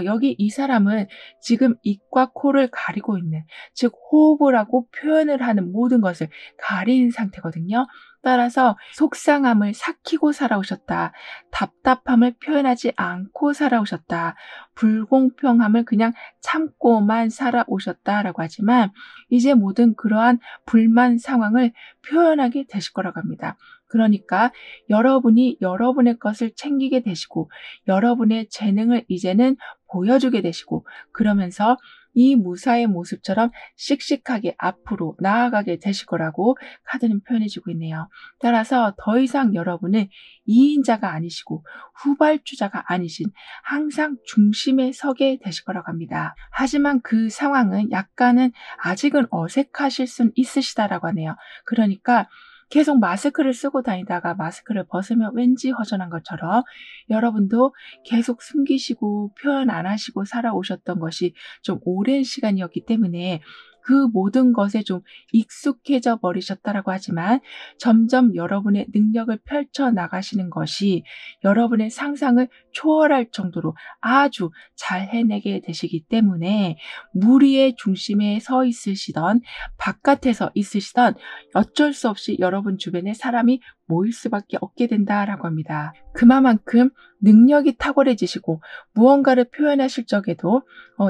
여기 이 사람은 지금 입과 코를 가리고 있는, 즉 호흡을 하고 표현을 하는 모든 것을 가린 상태거든요. 따라서 속상함을 삭히고 살아오셨다. 답답함을 표현하지 않고 살아오셨다. 불공평함을 그냥 참고만 살아오셨다라고 하지만 이제 모든 그러한 불만 상황을 표현하게 되실 거라고 합니다. 그러니까 여러분이 여러분의 것을 챙기게 되시고 여러분의 재능을 이제는 보여주게 되시고 그러면서 이 무사의 모습처럼 씩씩하게 앞으로 나아가게 되실 거라고 카드는 표현해주고 있네요. 따라서 더 이상 여러분은 2인자가 아니시고 후발주자가 아니신 항상 중심에 서게 되실 거라고 합니다. 하지만 그 상황은 약간은 아직은 어색하실 순 있으시다라고 하네요. 그러니까 계속 마스크를 쓰고 다니다가 마스크를 벗으면 왠지 허전한 것처럼 여러분도 계속 숨기시고 표현 안 하시고 살아오셨던 것이 좀 오랜 시간이었기 때문에 그 모든 것에 좀 익숙해져 버리셨다라고 하지만 점점 여러분의 능력을 펼쳐 나가시는 것이 여러분의 상상을 초월할 정도로 아주 잘 해내게 되시기 때문에 무리의 중심에 서 있으시던 바깥에서 있으시던 어쩔 수 없이 여러분 주변에 사람이 모일 수밖에 없게 된다라고 합니다. 그만큼 능력이 탁월해지시고 무언가를 표현하실 적에도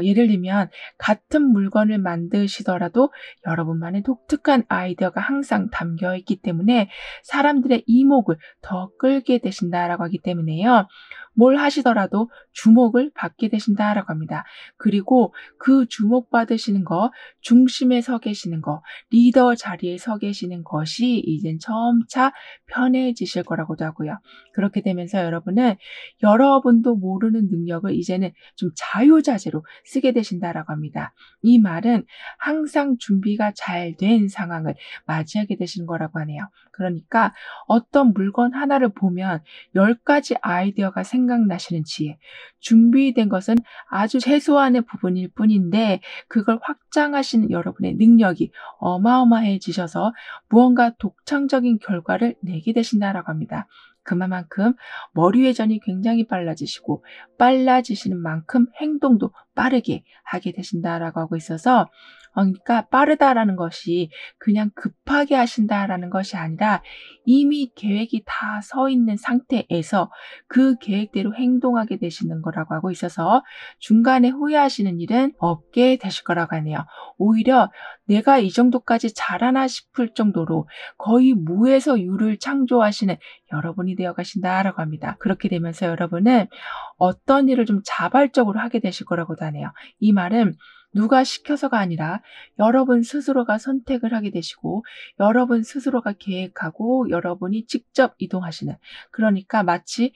예를 들면 같은 물건을 만드시더라도 여러분만의 독특한 아이디어가 항상 담겨 있기 때문에 사람들의 이목을 더 끌게 되신다라고 하기 때문에요. 뭘 하시더라도 주목을 받게 되신다라고 합니다. 그리고 그 주목받으시는 거, 중심에 서 계시는 거, 리더 자리에 서 계시는 것이 이젠 점차 편해지실 거라고도 하고요. 그렇게 되면서 여러분은 여러분도 모르는 능력을 이제는 좀 자유자재로 쓰게 되신다라고 합니다. 이 말은 항상 준비가 잘 된 상황을 맞이하게 되시는 거라고 하네요. 그러니까 어떤 물건 하나를 보면 10가지 아이디어가 생각나시는 지혜, 준비된 것은 아주 최소한의 부분일 뿐인데 그걸 확장하시는 여러분의 능력이 어마어마해지셔서 무언가 독창적인 결과를 내게 되신다라고 합니다. 그만큼 머리 회전이 굉장히 빨라지시고 빨라지시는 만큼 행동도 빠르게 하게 되신다라고 하고 있어서 그러니까 빠르다라는 것이 그냥 급하게 하신다라는 것이 아니라 이미 계획이 다 서 있는 상태에서 그 계획대로 행동하게 되시는 거라고 하고 있어서 중간에 후회하시는 일은 없게 되실 거라고 하네요. 오히려 내가 이 정도까지 잘하나 싶을 정도로 거의 무에서 유를 창조하시는 여러분이 되어 가신다라고 합니다. 그렇게 되면서 여러분은 어떤 일을 좀 자발적으로 하게 되실 거라고도 하네요. 이 말은 누가 시켜서가 아니라 여러분 스스로가 선택을 하게 되시고 여러분 스스로가 계획하고 여러분이 직접 이동하시는, 그러니까 마치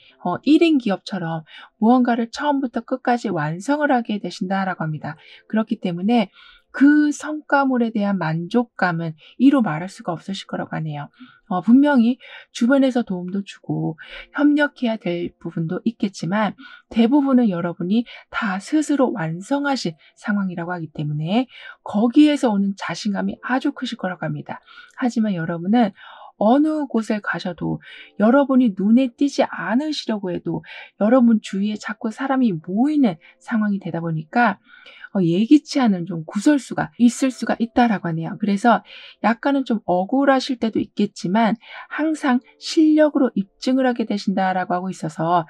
1인 기업처럼 무언가를 처음부터 끝까지 완성을 하게 되신다라고 합니다. 그렇기 때문에 그 성과물에 대한 만족감은 이루 말할 수가 없으실 거라고 하네요. 분명히 주변에서 도움도 주고 협력해야 될 부분도 있겠지만 대부분은 여러분이 다 스스로 완성하신 상황이라고 하기 때문에 거기에서 오는 자신감이 아주 크실 거라고 합니다. 하지만 여러분은 어느 곳에 가셔도 여러분이 눈에 띄지 않으시려고 해도 여러분 주위에 자꾸 사람이 모이는 상황이 되다 보니까 예기치 않은 좀 구설수가 있을 수가 있다라고 하네요. 그래서 약간은 좀 억울하실 때도 있겠지만 항상 실력으로 입증을 하게 되신다라고 하고 있어서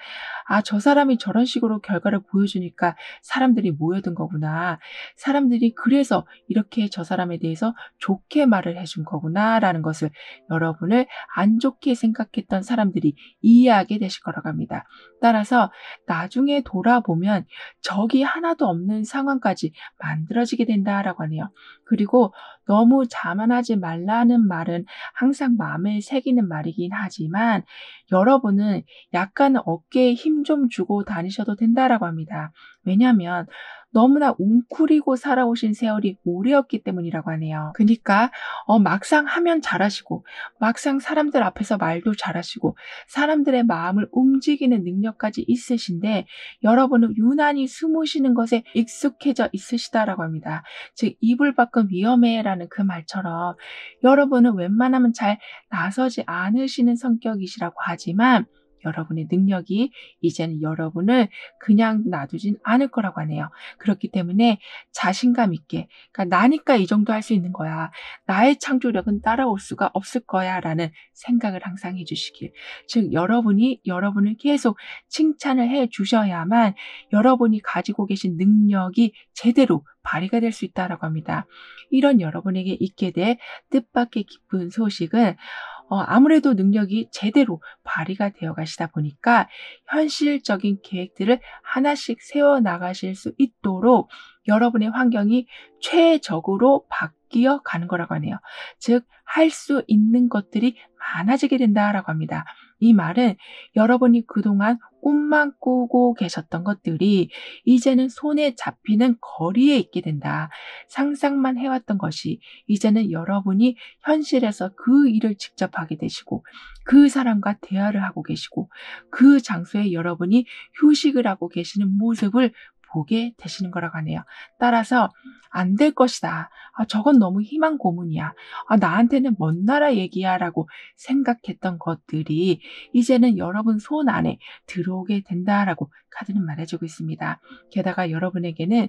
저 사람이 저런 식으로 결과를 보여주니까 사람들이 모여든 거구나. 사람들이 그래서 이렇게 저 사람에 대해서 좋게 말을 해준 거구나라는 것을 여러분을 안 좋게 생각했던 사람들이 이해하게 되실 거라고 합니다. 따라서 나중에 돌아보면 적이 하나도 없는 상황까지 만들어지게 된다라고 하네요. 그리고 너무 자만하지 말라는 말은 항상 마음에 새기는 말이긴 하지만 여러분은 약간 어깨에 힘 좀 주고 다니셔도 된다라고 합니다. 왜냐하면 너무나 웅크리고 살아오신 세월이 오래였기 때문이라고 하네요. 그러니까 막상 하면 잘하시고 막상 사람들 앞에서 말도 잘하시고 사람들의 마음을 움직이는 능력까지 있으신데 여러분은 유난히 숨으시는 것에 익숙해져 있으시다라고 합니다. 즉 이불 밖은 위험해라는 그 말처럼 여러분은 웬만하면 잘 나서지 않으시는 성격이시라고 하지만 여러분의 능력이 이제는 여러분을 그냥 놔두진 않을 거라고 하네요. 그렇기 때문에 자신감 있게, 그러니까 나니까 이 정도 할 수 있는 거야. 나의 창조력은 따라올 수가 없을 거야 라는 생각을 항상 해주시길. 즉 여러분이 여러분을 계속 칭찬을 해 주셔야만 여러분이 가지고 계신 능력이 제대로 발휘가 될 수 있다라고 합니다. 이런 여러분에게 있게 될 뜻밖의 기쁜 소식은 아무래도 능력이 제대로 발휘가 되어 가시다 보니까 현실적인 계획들을 하나씩 세워 나가실 수 있도록 여러분의 환경이 최적으로 바뀌어 가는 거라고 하네요. 즉, 할 수 있는 것들이 많아지게 된다라고 합니다. 이 말은 여러분이 그동안 꿈만 꾸고 계셨던 것들이 이제는 손에 잡히는 거리에 있게 된다. 상상만 해왔던 것이 이제는 여러분이 현실에서 그 일을 직접 하게 되시고 그 사람과 대화를 하고 계시고 그 장소에 여러분이 휴식을 하고 계시는 모습을 보게 되시는 거라고 하네요. 따라서 안 될 것이다. 저건 너무 희망 고문이야. 나한테는 먼 나라 얘기야 라고 생각했던 것들이 이제는 여러분 손 안에 들어오게 된다라고 카드는 말해주고 있습니다. 게다가 여러분에게는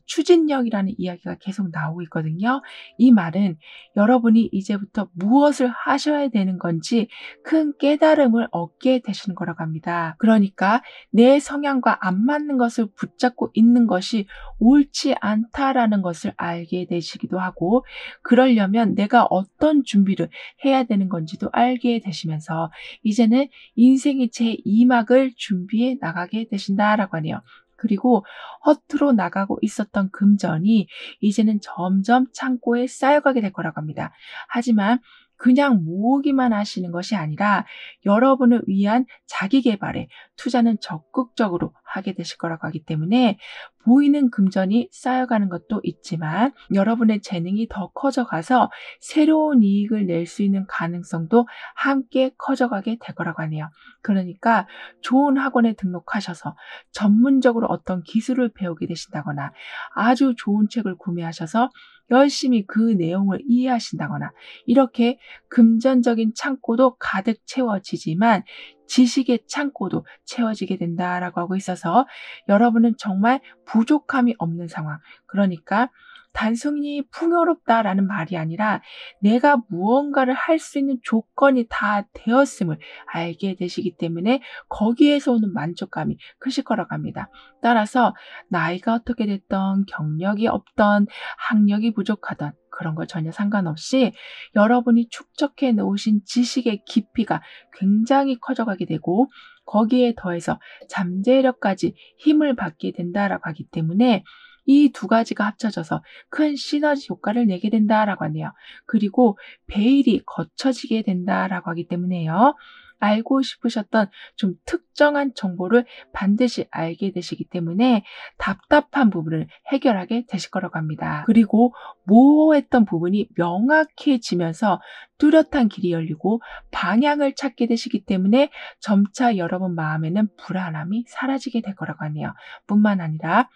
추진력이라는 이야기가 계속 나오고 있거든요. 이 말은 여러분이 이제부터 무엇을 하셔야 되는 건지 큰 깨달음을 얻게 되시는 거라고 합니다. 그러니까 내 성향과 안 맞는 것을 붙잡고 있는 것이 옳지 않다라는 것을 알게 되시기도 하고, 그러려면 내가 어떤 준비를 해야 되는 건지도 알게 되시면서 이제는 인생의 제2막을 준비해 나가게 되신다라고 하네요. 그리고 허투루 나가고 있었던 금전이 이제는 점점 창고에 쌓여가게 될 거라고 합니다. 하지만 그냥 모으기만 하시는 것이 아니라 여러분을 위한 자기 개발에 투자는 적극적으로 하게 되실 거라고 하기 때문에 보이는 금전이 쌓여가는 것도 있지만 여러분의 재능이 더 커져가서 새로운 이익을 낼 수 있는 가능성도 함께 커져가게 될 거라고 하네요. 그러니까 좋은 학원에 등록하셔서 전문적으로 어떤 기술을 배우게 되신다거나 아주 좋은 책을 구매하셔서 열심히 그 내용을 이해하신다거나 이렇게 금전적인 창고도 가득 채워지지만 지식의 창고도 채워지게 된다라고 하고 있어서 여러분은 정말 부족함이 없는 상황, 그러니까 단순히 풍요롭다라는 말이 아니라 내가 무언가를 할 수 있는 조건이 다 되었음을 알게 되시기 때문에 거기에서 오는 만족감이 크실 거라고 합니다. 따라서 나이가 어떻게 됐던, 경력이 없던, 학력이 부족하던 그런 거 전혀 상관없이 여러분이 축적해 놓으신 지식의 깊이가 굉장히 커져가게 되고 거기에 더해서 잠재력까지 힘을 받게 된다라고 하기 때문에 이 두 가지가 합쳐져서 큰 시너지 효과를 내게 된다라고 하네요. 그리고 베일이 걷혀지게 된다라고 하기 때문에요. 알고 싶으셨던 좀 특정한 정보를 반드시 알게 되시기 때문에 답답한 부분을 해결하게 되실 거라고 합니다. 그리고 모호했던 부분이 명확해지면서 뚜렷한 길이 열리고 방향을 찾게 되시기 때문에 점차 여러분 마음에는 불안함이 사라지게 될 거라고 하네요. 뿐만 아니라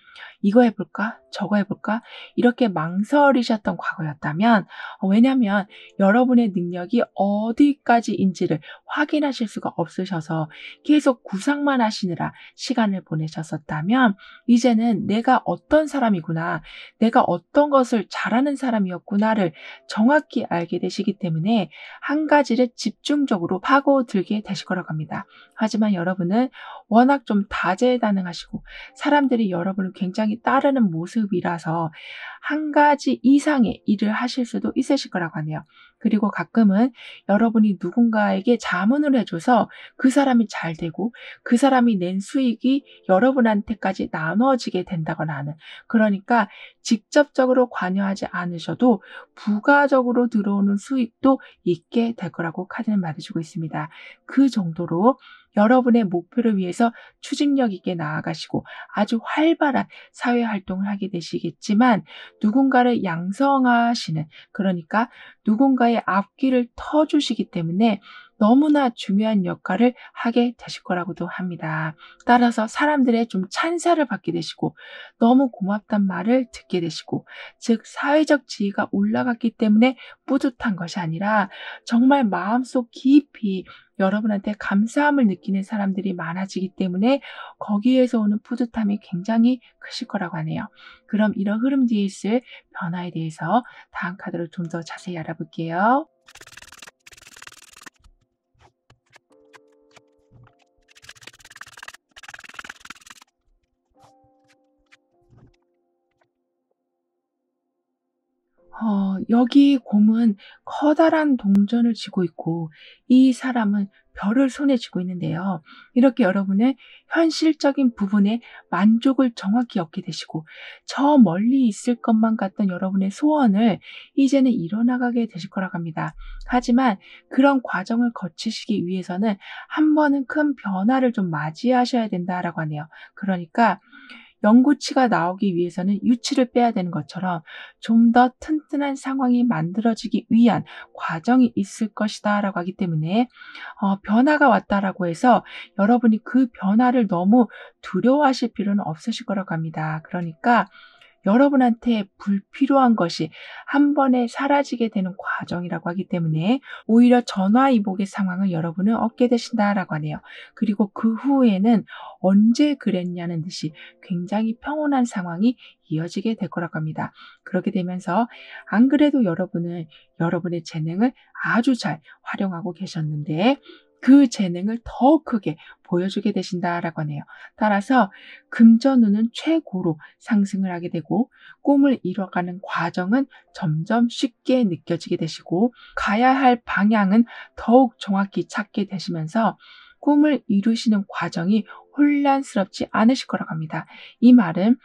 이거 해볼까? 저거 해볼까? 이렇게 망설이셨던 과거였다면 왜냐하면 여러분의 능력이 어디까지인지를 확인하실 수가 없으셔서 계속 구상만 하시느라 시간을 보내셨었다면 이제는 내가 어떤 사람이구나, 내가 어떤 것을 잘하는 사람이었구나를 정확히 알게 되시기 때문에 한 가지를 집중적으로 파고들게 되실 거라고 합니다. 하지만 여러분은 워낙 좀 다재다능하시고 사람들이 여러분을 굉장히 따르는 모습이라서 한 가지 이상의 일을 하실 수도 있으실 거라고 하네요. 그리고 가끔은 여러분이 누군가에게 자문을 해줘서 그 사람이 잘 되고 그 사람이 낸 수익이 여러분한테까지 나눠지게 된다거나 하는, 그러니까 직접적으로 관여하지 않으셔도 부가적으로 들어오는 수익도 있게 될 거라고 카드는 말해주고 있습니다. 그 정도로 여러분의 목표를 위해서 추진력 있게 나아가시고 아주 활발한 사회활동을 하게 되시겠지만 누군가를 양성하시는, 그러니까 누군가의 앞길을 터주시기 때문에 너무나 중요한 역할을 하게 되실 거라고도 합니다. 따라서 사람들의 좀 찬사를 받게 되시고 너무 고맙단 말을 듣게 되시고, 즉 사회적 지위가 올라갔기 때문에 뿌듯한 것이 아니라 정말 마음속 깊이 여러분한테 감사함을 느끼는 사람들이 많아지기 때문에 거기에서 오는 뿌듯함이 굉장히 크실 거라고 하네요. 그럼 이런 흐름 뒤에 있을 변화에 대해서 다음 카드로 좀 더 자세히 알아볼게요. 여기 곰은 커다란 동전을 쥐고 있고 이 사람은 별을 손에 쥐고 있는데요. 이렇게 여러분은 현실적인 부분에 만족을 정확히 얻게 되시고 저 멀리 있을 것만 같던 여러분의 소원을 이제는 이뤄나가게 되실 거라고 합니다. 하지만 그런 과정을 거치시기 위해서는 한 번은 큰 변화를 좀 맞이하셔야 된다라고 하네요. 그러니까 영구치가 나오기 위해서는 유치를 빼야 되는 것처럼 좀 더 튼튼한 상황이 만들어지기 위한 과정이 있을 것이다 라고 하기 때문에 변화가 왔다라고 해서 여러분이 그 변화를 너무 두려워하실 필요는 없으실 거라고 합니다. 그러니까 여러분한테 불필요한 것이 한 번에 사라지게 되는 과정이라고 하기 때문에 오히려 전화위복의 상황을 여러분은 얻게 되신다라고 하네요. 그리고 그 후에는 언제 그랬냐는 듯이 굉장히 평온한 상황이 이어지게 될 거라고 합니다. 그렇게 되면서 안 그래도 여러분은 여러분의 재능을 아주 잘 활용하고 계셨는데 그 재능을 더 크게 보여주게 되신다라고 하네요. 따라서 금전운은 최고로 상승을 하게 되고 꿈을 이뤄가는 과정은 점점 쉽게 느껴지게 되시고 가야 할 방향은 더욱 정확히 찾게 되시면서 꿈을 이루시는 과정이 혼란스럽지 않으실 거라고 합니다. 이 말은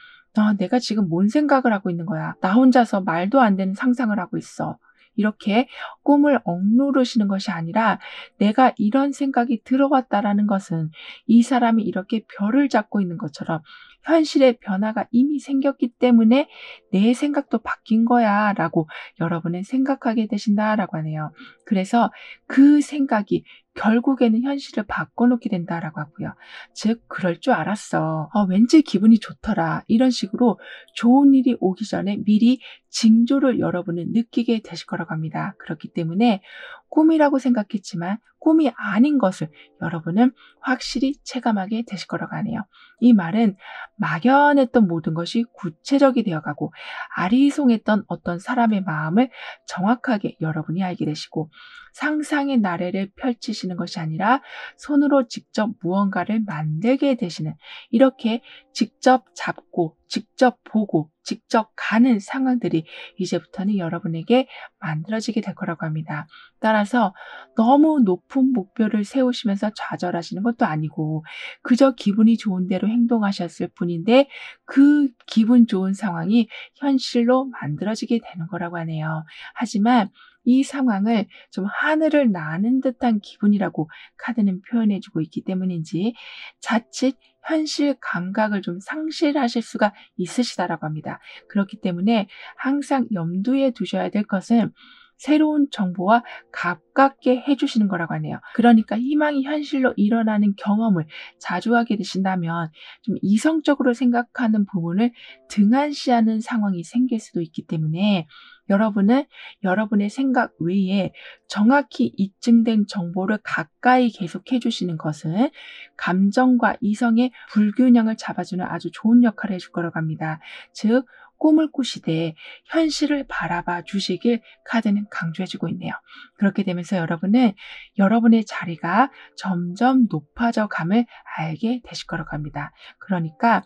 내가 지금 뭔 생각을 하고 있는 거야. 나 혼자서 말도 안 되는 상상을 하고 있어. 이렇게 꿈을 억누르시는 것이 아니라 내가 이런 생각이 들어왔다라는 것은 이 사람이 이렇게 별을 잡고 있는 것처럼 현실의 변화가 이미 생겼기 때문에 내 생각도 바뀐 거야 라고 여러분은 생각하게 되신다라고 하네요. 그래서 그 생각이 결국에는 현실을 바꿔놓게 된다라고 하고요. 즉 그럴 줄 알았어. 왠지 기분이 좋더라. 이런 식으로 좋은 일이 오기 전에 미리 징조를 여러분은 느끼게 되실 거라고 합니다. 그렇기 때문에 꿈이라고 생각했지만 꿈이 아닌 것을 여러분은 확실히 체감하게 되실 거라고 하네요. 이 말은 막연했던 모든 것이 구체적이 되어가고 아리송했던 어떤 사람의 마음을 정확하게 여러분이 알게 되시고 상상의 나래를 펼치시는 것이 아니라 손으로 직접 무언가를 만들게 되시는 이렇게 직접 잡고 직접 보고 직접 가는 상황들이 이제부터는 여러분에게 만들어지게 될 거라고 합니다. 따라서 너무 높은 목표를 세우시면서 좌절하시는 것도 아니고 그저 기분이 좋은 대로 행동하셨을 뿐인데 그 기분 좋은 상황이 현실로 만들어지게 되는 거라고 하네요. 하지만 이 상황을 좀 하늘을 나는 듯한 기분이라고 카드는 표현해주고 있기 때문인지 자칫 현실 감각을 좀 상실하실 수가 있으시다라고 합니다. 그렇기 때문에 항상 염두에 두셔야 될 것은 새로운 정보와 가깝게 해주시는 거라고 하네요. 그러니까 희망이 현실로 일어나는 경험을 자주 하게 되신다면 좀 이성적으로 생각하는 부분을 등한시하는 상황이 생길 수도 있기 때문에 여러분은 여러분의 생각 외에 정확히 입증된 정보를 가까이 계속해 주시는 것은 감정과 이성의 불균형을 잡아주는 아주 좋은 역할을 해줄 거라고 합니다. 즉 꿈을 꾸시되 현실을 바라봐 주시길 카드는 강조해주고 있네요. 그렇게 되면서 여러분은 여러분의 자리가 점점 높아져 감을 알게 되실 거라고 합니다. 그러니까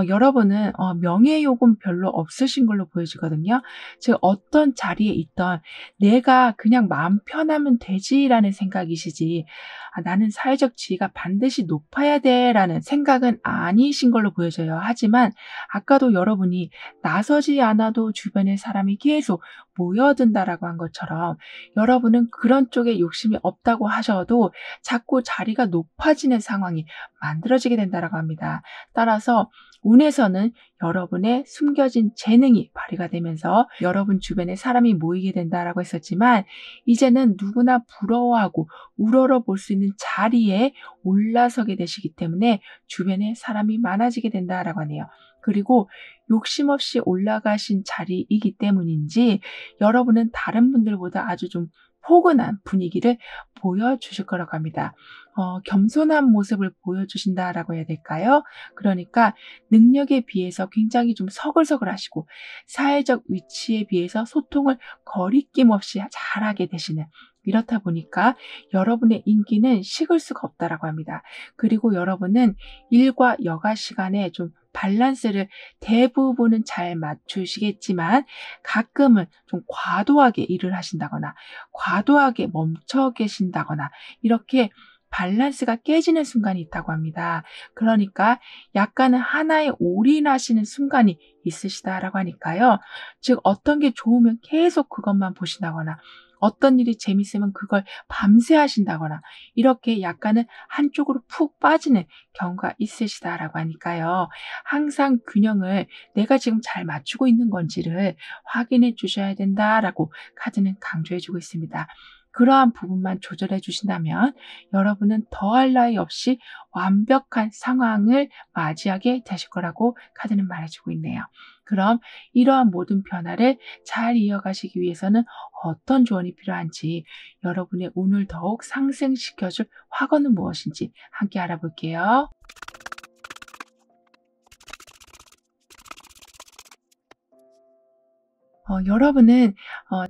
여러분은 명예욕은 별로 없으신 걸로 보여지거든요. 즉 어떤 자리에 있던 내가 그냥 마음 편하면 되지라는 생각이시지 나는 사회적 지위가 반드시 높아야 돼라는 생각은 아니신 걸로 보여져요. 하지만 아까도 여러분이 나서지 않아도 주변에 사람이 계속 모여든다라고 한 것처럼 여러분은 그런 쪽에 욕심이 없다고 하셔도 자꾸 자리가 높아지는 상황이 만들어지게 된다라고 합니다. 따라서 운에서는 여러분의 숨겨진 재능이 발휘가 되면서 여러분 주변에 사람이 모이게 된다라고 했었지만 이제는 누구나 부러워하고 우러러 볼 수 있는 자리에 올라서게 되시기 때문에 주변에 사람이 많아지게 된다라고 하네요. 그리고 욕심 없이 올라가신 자리이기 때문인지 여러분은 다른 분들보다 아주 좀 포근한 분위기를 보여주실 거라고 합니다. 겸손한 모습을 보여주신다라고 해야 될까요? 그러니까 능력에 비해서 굉장히 좀 서글서글하시고 사회적 위치에 비해서 소통을 거리낌 없이 잘하게 되시는 이렇다 보니까 여러분의 인기는 식을 수가 없다라고 합니다. 그리고 여러분은 일과 여가 시간에 좀 밸런스를 대부분은 잘 맞추시겠지만 가끔은 좀 과도하게 일을 하신다거나 과도하게 멈춰 계신다거나 이렇게 밸런스가 깨지는 순간이 있다고 합니다. 그러니까 약간은 하나에 올인하시는 순간이 있으시다라고 하니까요. 즉 어떤 게 좋으면 계속 그것만 보신다거나 어떤 일이 재밌으면 그걸 밤새 하신다거나 이렇게 약간은 한쪽으로 푹 빠지는 경우가 있으시다라고 하니까요. 항상 균형을 내가 지금 잘 맞추고 있는 건지를 확인해 주셔야 된다라고 카드는 강조해 주고 있습니다. 그러한 부분만 조절해 주신다면 여러분은 더할 나위 없이 완벽한 상황을 맞이하게 되실 거라고 카드는 말해주고 있네요. 그럼 이러한 모든 변화를 잘 이어가시기 위해서는 어떤 조언이 필요한지, 여러분의 운을 더욱 상승시켜줄 확언은 무엇인지 함께 알아볼게요. 여러분은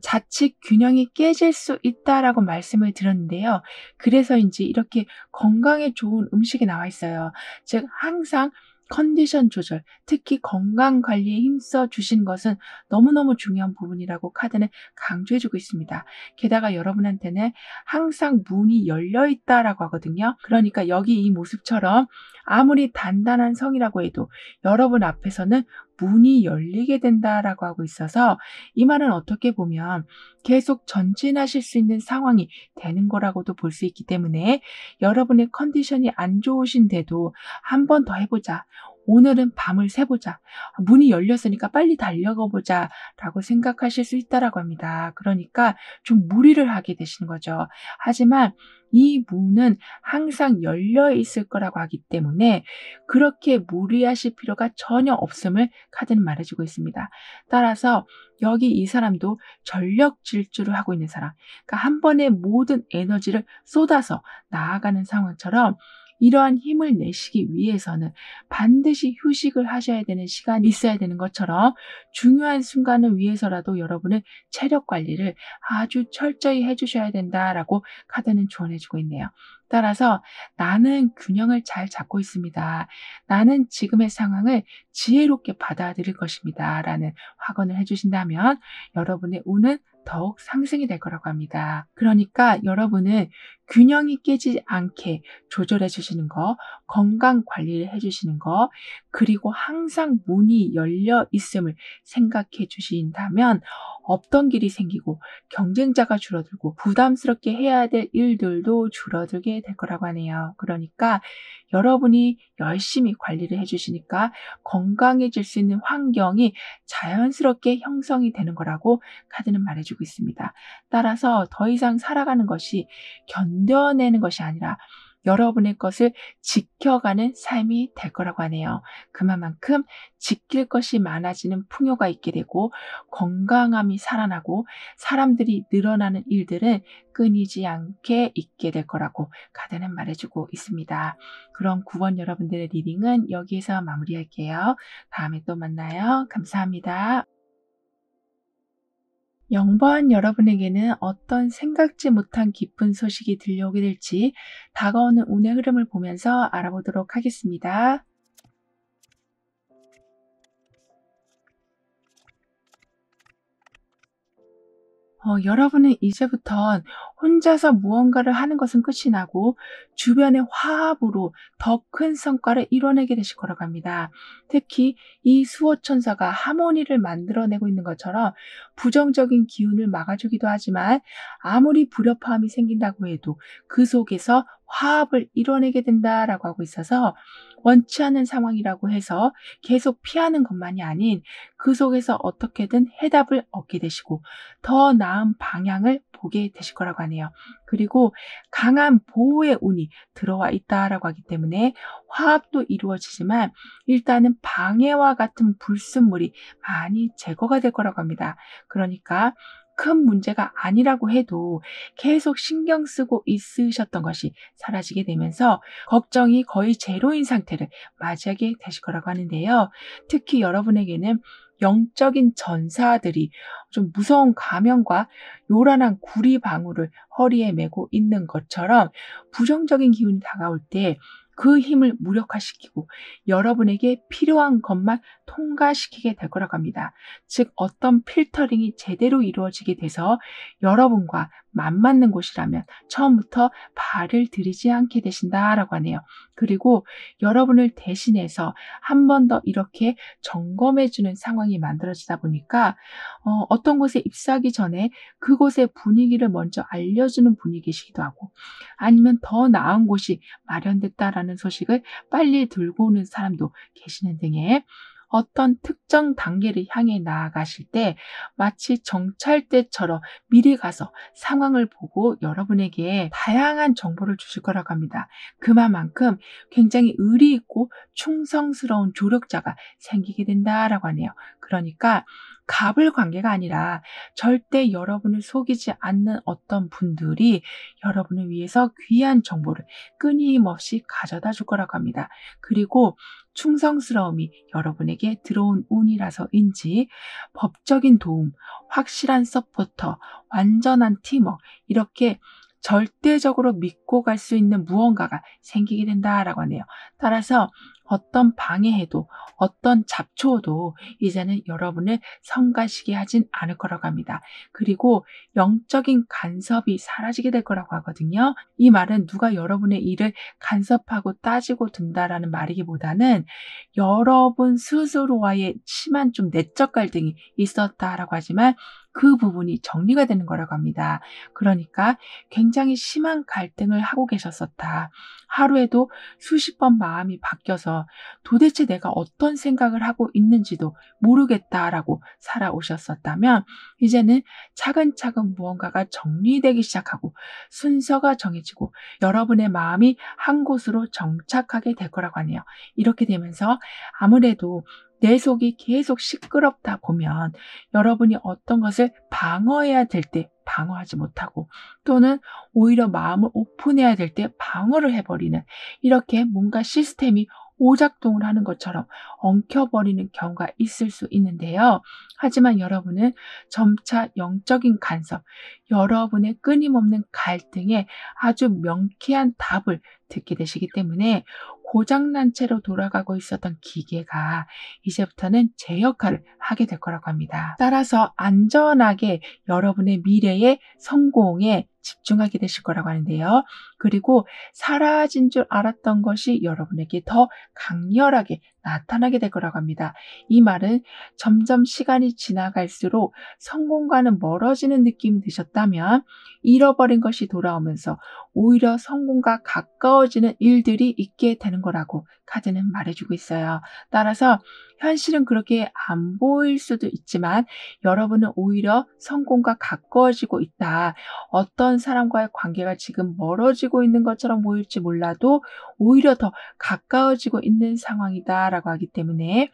자칫 균형이 깨질 수 있다라고 말씀을 드렸는데요. 그래서인지 이렇게 건강에 좋은 음식이 나와 있어요. 즉 항상 컨디션 조절, 특히 건강 관리에 힘써 주신 것은 너무너무 중요한 부분이라고 카드는 강조해 주고 있습니다. 게다가 여러분한테는 항상 문이 열려 있다라고 하거든요. 그러니까 여기 이 모습처럼 아무리 단단한 성이라고 해도 여러분 앞에서는 문이 열리게 된다라고 하고 있어서, 이 말은 어떻게 보면 계속 전진하실 수 있는 상황이 되는 거라고도 볼 수 있기 때문에, 여러분의 컨디션이 안 좋으신데도 한 번 더 해보자, 오늘은 밤을 새보자, 문이 열렸으니까 빨리 달려가 보자 라고 생각하실 수 있다라고 합니다. 그러니까 좀 무리를 하게 되시는 거죠. 하지만 이 문은 항상 열려 있을 거라고 하기 때문에 그렇게 무리하실 필요가 전혀 없음을 카드는 말해주고 있습니다. 따라서 여기 이 사람도 전력 질주를 하고 있는 사람, 그러니까 한 번에 모든 에너지를 쏟아서 나아가는 상황처럼, 이러한 힘을 내시기 위해서는 반드시 휴식을 하셔야 되는 시간이 있어야 되는 것처럼, 중요한 순간을 위해서라도 여러분은 체력 관리를 아주 철저히 해주셔야 된다라고 카드는 조언해주고 있네요. 따라서 나는 균형을 잘 잡고 있습니다, 나는 지금의 상황을 지혜롭게 받아들일 것입니다 라는 확언을 해주신다면 여러분의 운은 더욱 상승이 될 거라고 합니다. 그러니까 여러분은 균형이 깨지지 않게 조절해 주시는 거, 건강 관리를 해 주시는 거, 그리고 항상 문이 열려 있음을 생각해 주신다면 없던 길이 생기고 경쟁자가 줄어들고 부담스럽게 해야 될 일들도 줄어들게 될 거라고 하네요. 그러니까 여러분이 열심히 관리를 해 주시니까 건강해질 수 있는 환경이 자연스럽게 형성이 되는 거라고 카드는 말해주고 있습니다. 따라서 더 이상 살아가는 것이 견뎌내는 것이 아니라 여러분의 것을 지켜가는 삶이 될 거라고 하네요. 그만큼 지킬 것이 많아지는 풍요가 있게 되고 건강함이 살아나고 사람들이 늘어나는 일들은 끊이지 않게 있게 될 거라고 카드는 말해주고 있습니다. 그럼 9번 여러분들의 리딩은 여기에서 마무리할게요. 다음에 또 만나요. 감사합니다. 0번 여러분에게는 어떤 생각지 못한 기쁜 소식이 들려오게 될지 다가오는 운의 흐름을 보면서 알아보도록 하겠습니다. 여러분은 이제부턴 혼자서 무언가를 하는 것은 끝이 나고 주변의 화합으로 더 큰 성과를 이뤄내게 되실 거라고 합니다. 특히 이 수호천사가 하모니를 만들어내고 있는 것처럼 부정적인 기운을 막아주기도 하지만, 아무리 불협화음이 생긴다고 해도 그 속에서 화합을 이뤄내게 된다라고 하고 있어서, 원치 않은 상황이라고 해서 계속 피하는 것만이 아닌 그 속에서 어떻게든 해답을 얻게 되시고 더 나은 방향을 보게 되실 거라고 하네요. 그리고 강한 보호의 운이 들어와 있다라고 하기 때문에 화합도 이루어지지만 일단은 방해와 같은 불순물이 많이 제거가 될 거라고 합니다. 그러니까 큰 문제가 아니라고 해도 계속 신경 쓰고 있으셨던 것이 사라지게 되면서 걱정이 거의 제로인 상태를 맞이하게 되실 거라고 하는데요. 특히 여러분에게는 영적인 전사들이 좀 무서운 가면과 요란한 구리방울을 허리에 메고 있는 것처럼 부정적인 기운이 다가올 때 그 힘을 무력화시키고 여러분에게 필요한 것만 통과시키게 될 거라고 합니다. 즉 어떤 필터링이 제대로 이루어지게 돼서 여러분과 맞는 곳이라면 처음부터 발을 들이지 않게 되신다라고 하네요. 그리고 여러분을 대신해서 한 번 더 이렇게 점검해주는 상황이 만들어지다 보니까 어떤 곳에 입사하기 전에 그곳의 분위기를 먼저 알려주는 분이 계시기도 하고, 아니면 더 나은 곳이 마련됐다라는 소식을 빨리 들고 오는 사람도 계시는 등의 어떤 특정 단계를 향해 나아가실 때 마치 정찰대처럼 미리 가서 상황을 보고 여러분에게 다양한 정보를 주실 거라고 합니다. 그만큼 굉장히 의리 있고 충성스러운 조력자가 생기게 된다라고 하네요. 그러니까 갑을 관계가 아니라 절대 여러분을 속이지 않는 어떤 분들이 여러분을 위해서 귀한 정보를 끊임없이 가져다 줄 거라고 합니다. 그리고 충성스러움이 여러분에게 들어온 운이라서인지 법적인 도움, 확실한 서포터, 완전한 팀워크, 이렇게 절대적으로 믿고 갈 수 있는 무언가가 생기게 된다라고 하네요. 따라서 어떤 방해해도 어떤 잡초도 이제는 여러분을 성가시게 하진 않을 거라고 합니다. 그리고 영적인 간섭이 사라지게 될 거라고 하거든요. 이 말은 누가 여러분의 일을 간섭하고 따지고 든다라는 말이기보다는 여러분 스스로와의 심한 좀 내적 갈등이 있었다라고 하지만 그 부분이 정리가 되는 거라고 합니다. 그러니까 굉장히 심한 갈등을 하고 계셨었다. 하루에도 수십 번 마음이 바뀌어서 도대체 내가 어떤 생각을 하고 있는지도 모르겠다라고 살아오셨었다면 이제는 차근차근 무언가가 정리되기 시작하고 순서가 정해지고 여러분의 마음이 한 곳으로 정착하게 될 거라고 하네요. 이렇게 되면서 아무래도 내 속이 계속 시끄럽다 보면 여러분이 어떤 것을 방어해야 될 때 방어하지 못하고 또는 오히려 마음을 오픈해야 될 때 방어를 해버리는 이렇게 뭔가 시스템이 오작동을 하는 것처럼 엉켜버리는 경우가 있을 수 있는데요. 하지만 여러분은 점차 영적인 간섭, 여러분의 끊임없는 갈등에 아주 명쾌한 답을 듣게 되시기 때문에 고장난 채로 돌아가고 있었던 기계가 이제부터는 제 역할을 하게 될 거라고 합니다. 따라서 안전하게 여러분의 미래의 성공에 집중하게 되실 거라고 하는데요. 그리고 사라진 줄 알았던 것이 여러분에게 더 강렬하게 나타나게 될 거라고 합니다. 이 말은 점점 시간이 지나갈수록 성공과는 멀어지는 느낌이 드셨다면 잃어버린 것이 돌아오면서 오히려 성공과 가까워지는 일들이 있게 되는 거라고 카드는 말해주고 있어요. 따라서 현실은 그렇게 안 보일 수도 있지만 여러분은 오히려 성공과 가까워지고 있다. 어떤 사람과의 관계가 지금 멀어지고 있는 것처럼 보일지 몰라도 오히려 더 가까워지고 있는 상황이다라고 하기 때문에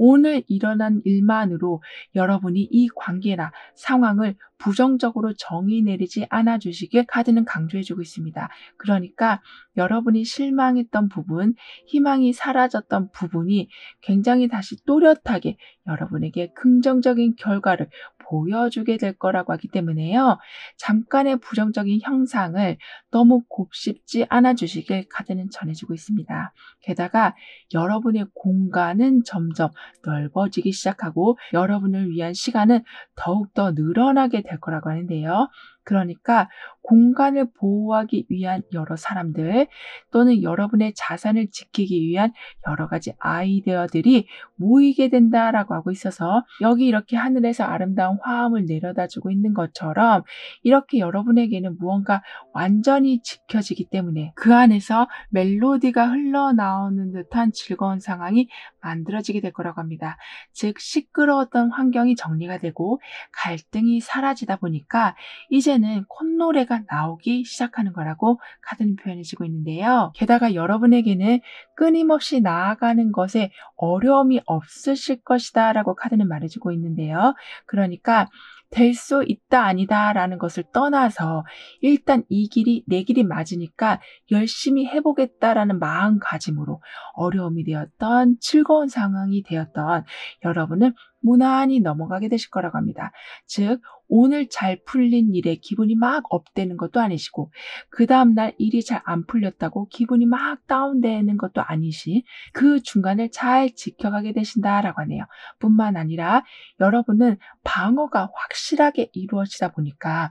오늘 일어난 일만으로 여러분이 이 관계나 상황을 부정적으로 정의 내리지 않아 주시길 카드는 강조해 주고 있습니다. 그러니까 여러분이 실망했던 부분, 희망이 사라졌던 부분이 굉장히 다시 또렷하게 여러분에게 긍정적인 결과를 보여주게 될 거라고 하기 때문에요. 잠깐의 부정적인 형상을 너무 곱씹지 않아 주시길 카드는 전해주고 있습니다. 게다가 여러분의 공간은 점점 넓어지기 시작하고 여러분을 위한 시간은 더욱더 늘어나게 될 거라고 하는데요. 그러니까 공간을 보호하기 위한 여러 사람들 또는 여러분의 자산을 지키기 위한 여러 가지 아이디어들이 모이게 된다라고 하고 있어서 여기 이렇게 하늘에서 아름다운 화음을 내려다 주고 있는 것처럼 이렇게 여러분에게는 무언가 완전히 지켜지기 때문에 그 안에서 멜로디가 흘러나오는 듯한 즐거운 상황이 만들어지게 될 거라고 합니다. 즉 시끄러웠던 환경이 정리가 되고 갈등이 사라지다 보니까 이제는 콧노래가 나오기 시작하는 거라고 카드는 표현해주고 있는데요. 게다가 여러분에게는 끊임없이 나아가는 것에 어려움이 없으실 것이다 라고 카드는 말해주고 있는데요. 그러니까 될 수 있다 아니다 라는 것을 떠나서 일단 이 길이 내 길이 맞으니까 열심히 해보겠다라는 마음가짐으로 어려움이 되었던 즐거운 상황이 되었던 여러분은 무난히 넘어가게 되실 거라고 합니다. 즉 오늘 잘 풀린 일에 기분이 막 업되는 것도 아니시고 그 다음날 일이 잘 안 풀렸다고 기분이 막 다운되는 것도 아니시 그 중간을 잘 지켜가게 되신다라고 하네요. 뿐만 아니라 여러분은 방어가 확실하게 이루어지다 보니까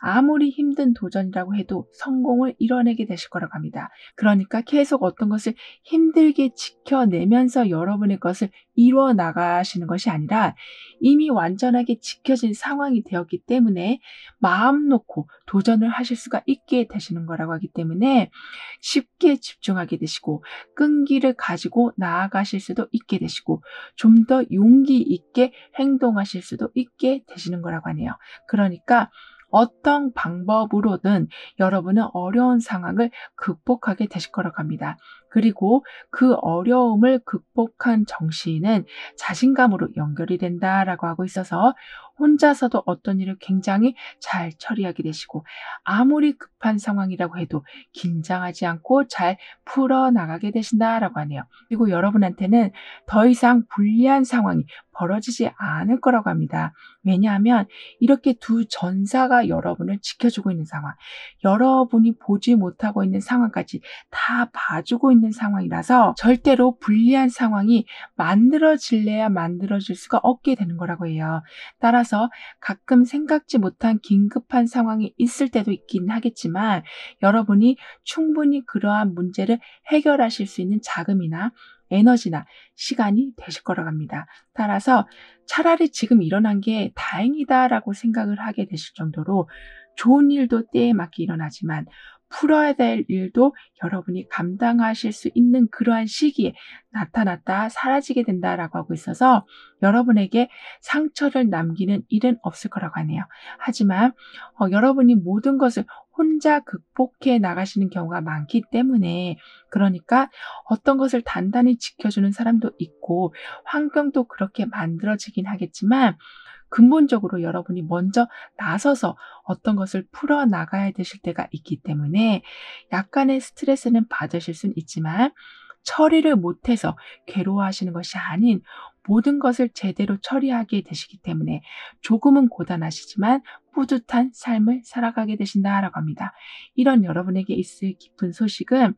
아무리 힘든 도전이라고 해도 성공을 이뤄내게 되실 거라고 합니다. 그러니까 계속 어떤 것을 힘들게 지켜내면서 여러분의 것을 이루어 나가시는 것이 아니라 이미 완전하게 지켜진 상황이 되었기 때문에 마음 놓고 도전을 하실 수가 있게 되시는 거라고 하기 때문에 쉽게 집중하게 되시고 끈기를 가지고 나아가실 수도 있게 되시고 좀 더 용기 있게 행동하실 수도 있게 되시는 거라고 하네요. 그러니까 어떤 방법으로든 여러분은 어려운 상황을 극복하게 되실 거라고 합니다. 그리고 그 어려움을 극복한 정신은 자신감으로 연결이 된다라고 하고 있어서 혼자서도 어떤 일을 굉장히 잘 처리하게 되시고 아무리 급한 상황이라고 해도 긴장하지 않고 잘 풀어나가게 되신다라고 하네요. 그리고 여러분한테는 더 이상 불리한 상황이 벌어지지 않을 거라고 합니다. 왜냐하면 이렇게 두 전사가 여러분을 지켜주고 있는 상황, 여러분이 보지 못하고 있는 상황까지 다 봐주고 있는 상황이라서 절대로 불리한 상황이 만들어질래야 만들어질 수가 없게 되는 거라고 해요. 따라서 가끔 생각지 못한 긴급한 상황이 있을 때도 있긴 하겠지만 여러분이 충분히 그러한 문제를 해결하실 수 있는 자금이나 에너지나 시간이 되실 거라고 합니다. 따라서 차라리 지금 일어난 게 다행이다라고 생각을 하게 되실 정도로 좋은 일도 때에 맞게 일어나지만 풀어야 될 일도 여러분이 감당하실 수 있는 그러한 시기에 나타났다 사라지게 된다라고 하고 있어서 여러분에게 상처를 남기는 일은 없을 거라고 하네요. 하지만 여러분이 모든 것을 혼자 극복해 나가시는 경우가 많기 때문에 그러니까 어떤 것을 단단히 지켜주는 사람도 있고 환경도 그렇게 만들어지긴 하겠지만 근본적으로 여러분이 먼저 나서서 어떤 것을 풀어나가야 되실 때가 있기 때문에 약간의 스트레스는 받으실 수는 있지만 처리를 못해서 괴로워하시는 것이 아닌 모든 것을 제대로 처리하게 되시기 때문에 조금은 고단하시지만 뿌듯한 삶을 살아가게 되신다라고 합니다. 이런 여러분에게 있을 기쁜 소식은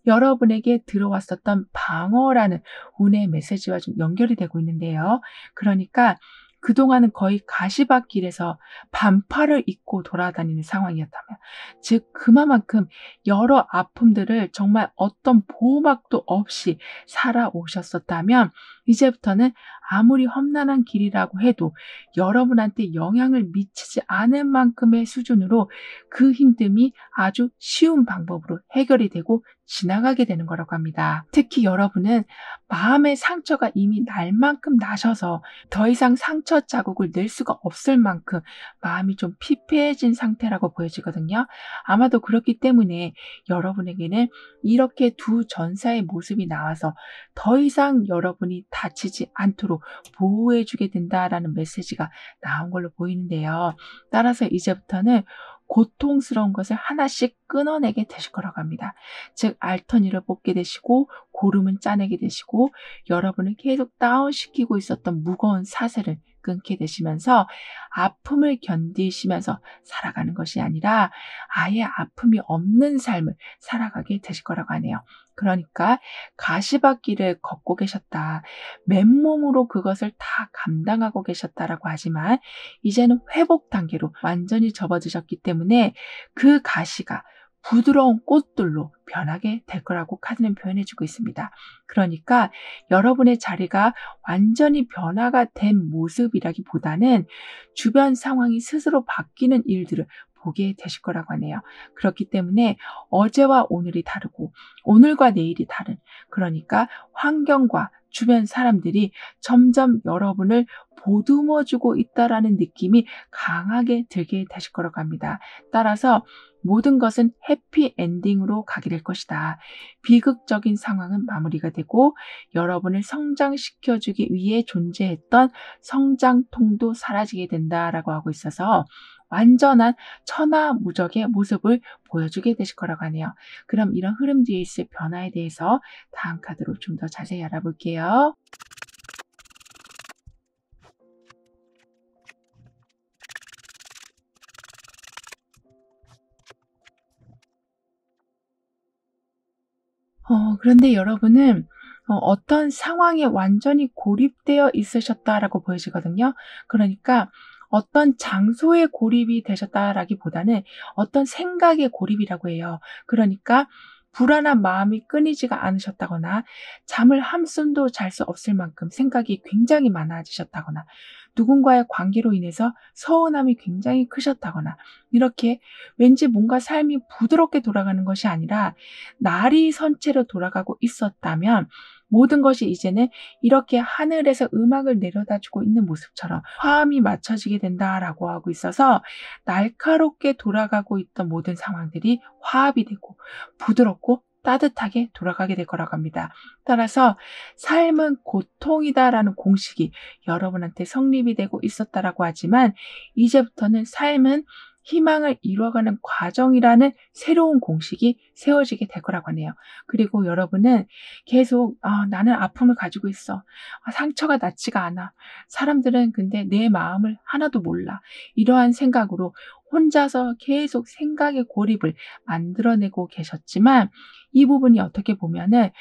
여러분에게 들어왔었던 방어라는 운의 메시지와 좀 연결이 되고 있는데요. 그러니까 그동안은 거의 가시밭길에서 반팔을 입고 돌아다니는 상황이었다면, 즉 그만큼 여러 아픔들을 정말 어떤 보호막도 없이 살아오셨었다면 이제부터는 아무리 험난한 길이라고 해도 여러분한테 영향을 미치지 않을 만큼의 수준으로 그 힘듦이 아주 쉬운 방법으로 해결이 되고 지나가게 되는 거라고 합니다. 특히 여러분은 마음의 상처가 이미 날 만큼 나셔서 더 이상 상처 자국을 낼 수가 없을 만큼 마음이 좀 피폐해진 상태라고 보여지거든요. 아마도 그렇기 때문에 여러분에게는 이렇게 두 전사의 모습이 나와서 더 이상 여러분이 다치지 않도록 보호해주게 된다라는 메시지가 나온 걸로 보이는데요. 따라서 이제부터는 고통스러운 것을 하나씩 끊어내게 되실 거라고 합니다. 즉 알터니를 뽑게 되시고 고름은 짜내게 되시고 여러분을 계속 다운시키고 있었던 무거운 사슬을 끊게 되시면서 아픔을 견디시면서 살아가는 것이 아니라 아예 아픔이 없는 삶을 살아가게 되실 거라고 하네요. 그러니까 가시밭길을 걷고 계셨다. 맨몸으로 그것을 다 감당하고 계셨다라고 하지만 이제는 회복 단계로 완전히 접어드셨기 때문에 그 가시가 부드러운 꽃들로 변하게 될 거라고 카드는 표현해주고 있습니다. 그러니까 여러분의 자리가 완전히 변화가 된 모습이라기보다는 주변 상황이 스스로 바뀌는 일들을 보게 되실 거라고 하네요. 그렇기 때문에 어제와 오늘이 다르고 오늘과 내일이 다른, 그러니까 환경과 주변 사람들이 점점 여러분을 보듬어주고 있다라는 느낌이 강하게 들게 되실 거라고 합니다. 따라서 모든 것은 해피엔딩으로 가게 될 것이다. 비극적인 상황은 마무리가 되고 여러분을 성장시켜주기 위해 존재했던 성장통도 사라지게 된다라고 하고 있어서 완전한 천하무적의 모습을 보여주게 되실 거라고 하네요. 그럼 이런 흐름 뒤에 있을 변화에 대해서 다음 카드로 좀 더 자세히 알아볼게요. 그런데 여러분은 어떤 상황에 완전히 고립되어 있으셨다라고 보여지거든요. 그러니까 어떤 장소에 고립이 되셨다라기보다는 어떤 생각에 고립이라고 해요. 그러니까 불안한 마음이 끊이지가 않으셨다거나 잠을 한숨도 잘 수 없을 만큼 생각이 굉장히 많아지셨다거나 누군가의 관계로 인해서 서운함이 굉장히 크셨다거나 이렇게 왠지 뭔가 삶이 부드럽게 돌아가는 것이 아니라 날이 선 채로 돌아가고 있었다면 모든 것이 이제는 이렇게 하늘에서 음악을 내려다 주고 있는 모습처럼 화음이 맞춰지게 된다라고 하고 있어서 날카롭게 돌아가고 있던 모든 상황들이 화합이 되고 부드럽고 따뜻하게 돌아가게 될 거라고 합니다. 따라서 삶은 고통이다라는 공식이 여러분한테 성립이 되고 있었다라고 하지만 이제부터는 삶은 희망을 이루어가는 과정이라는 새로운 공식이 세워지게 될 거라고 하네요. 그리고 여러분은 계속 나는 아픔을 가지고 있어. 상처가 낫지가 않아. 사람들은 근데 내 마음을 하나도 몰라. 이러한 생각으로 혼자서 계속 생각의 고립을 만들어내고 계셨지만 이 부분이 어떻게 보면은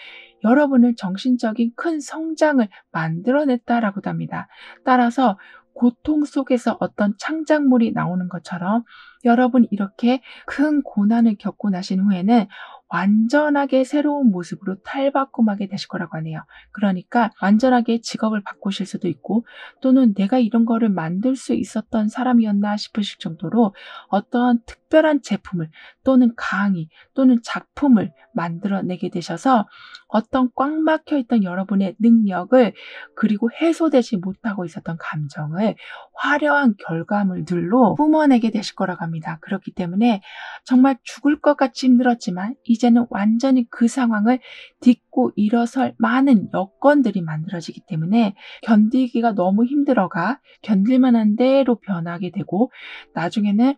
여러분을 정신적인 큰 성장을 만들어냈다라고도 합니다. 따라서 고통 속에서 어떤 창작물이 나오는 것처럼 여러분 이렇게 큰 고난을 겪고 나신 후에는 완전하게 새로운 모습으로 탈바꿈하게 되실 거라고 하네요. 그러니까 완전하게 직업을 바꾸실 수도 있고 또는 내가 이런 거를 만들 수 있었던 사람이었나 싶으실 정도로 어떠한 특별한 제품을 또는 강의 또는 작품을 만들어내게 되셔서 어떤 꽉 막혀 있던 여러분의 능력을 그리고 해소되지 못하고 있었던 감정을 화려한 결과물들로 뿜어내게 되실 거라고 합니다. 그렇기 때문에 정말 죽을 것 같이 힘들었지만 이제는 완전히 그 상황을 딛고 일어설 많은 여건들이 만들어지기 때문에 견디기가 너무 힘들어가 견딜 만한 대로 변하게 되고 나중에는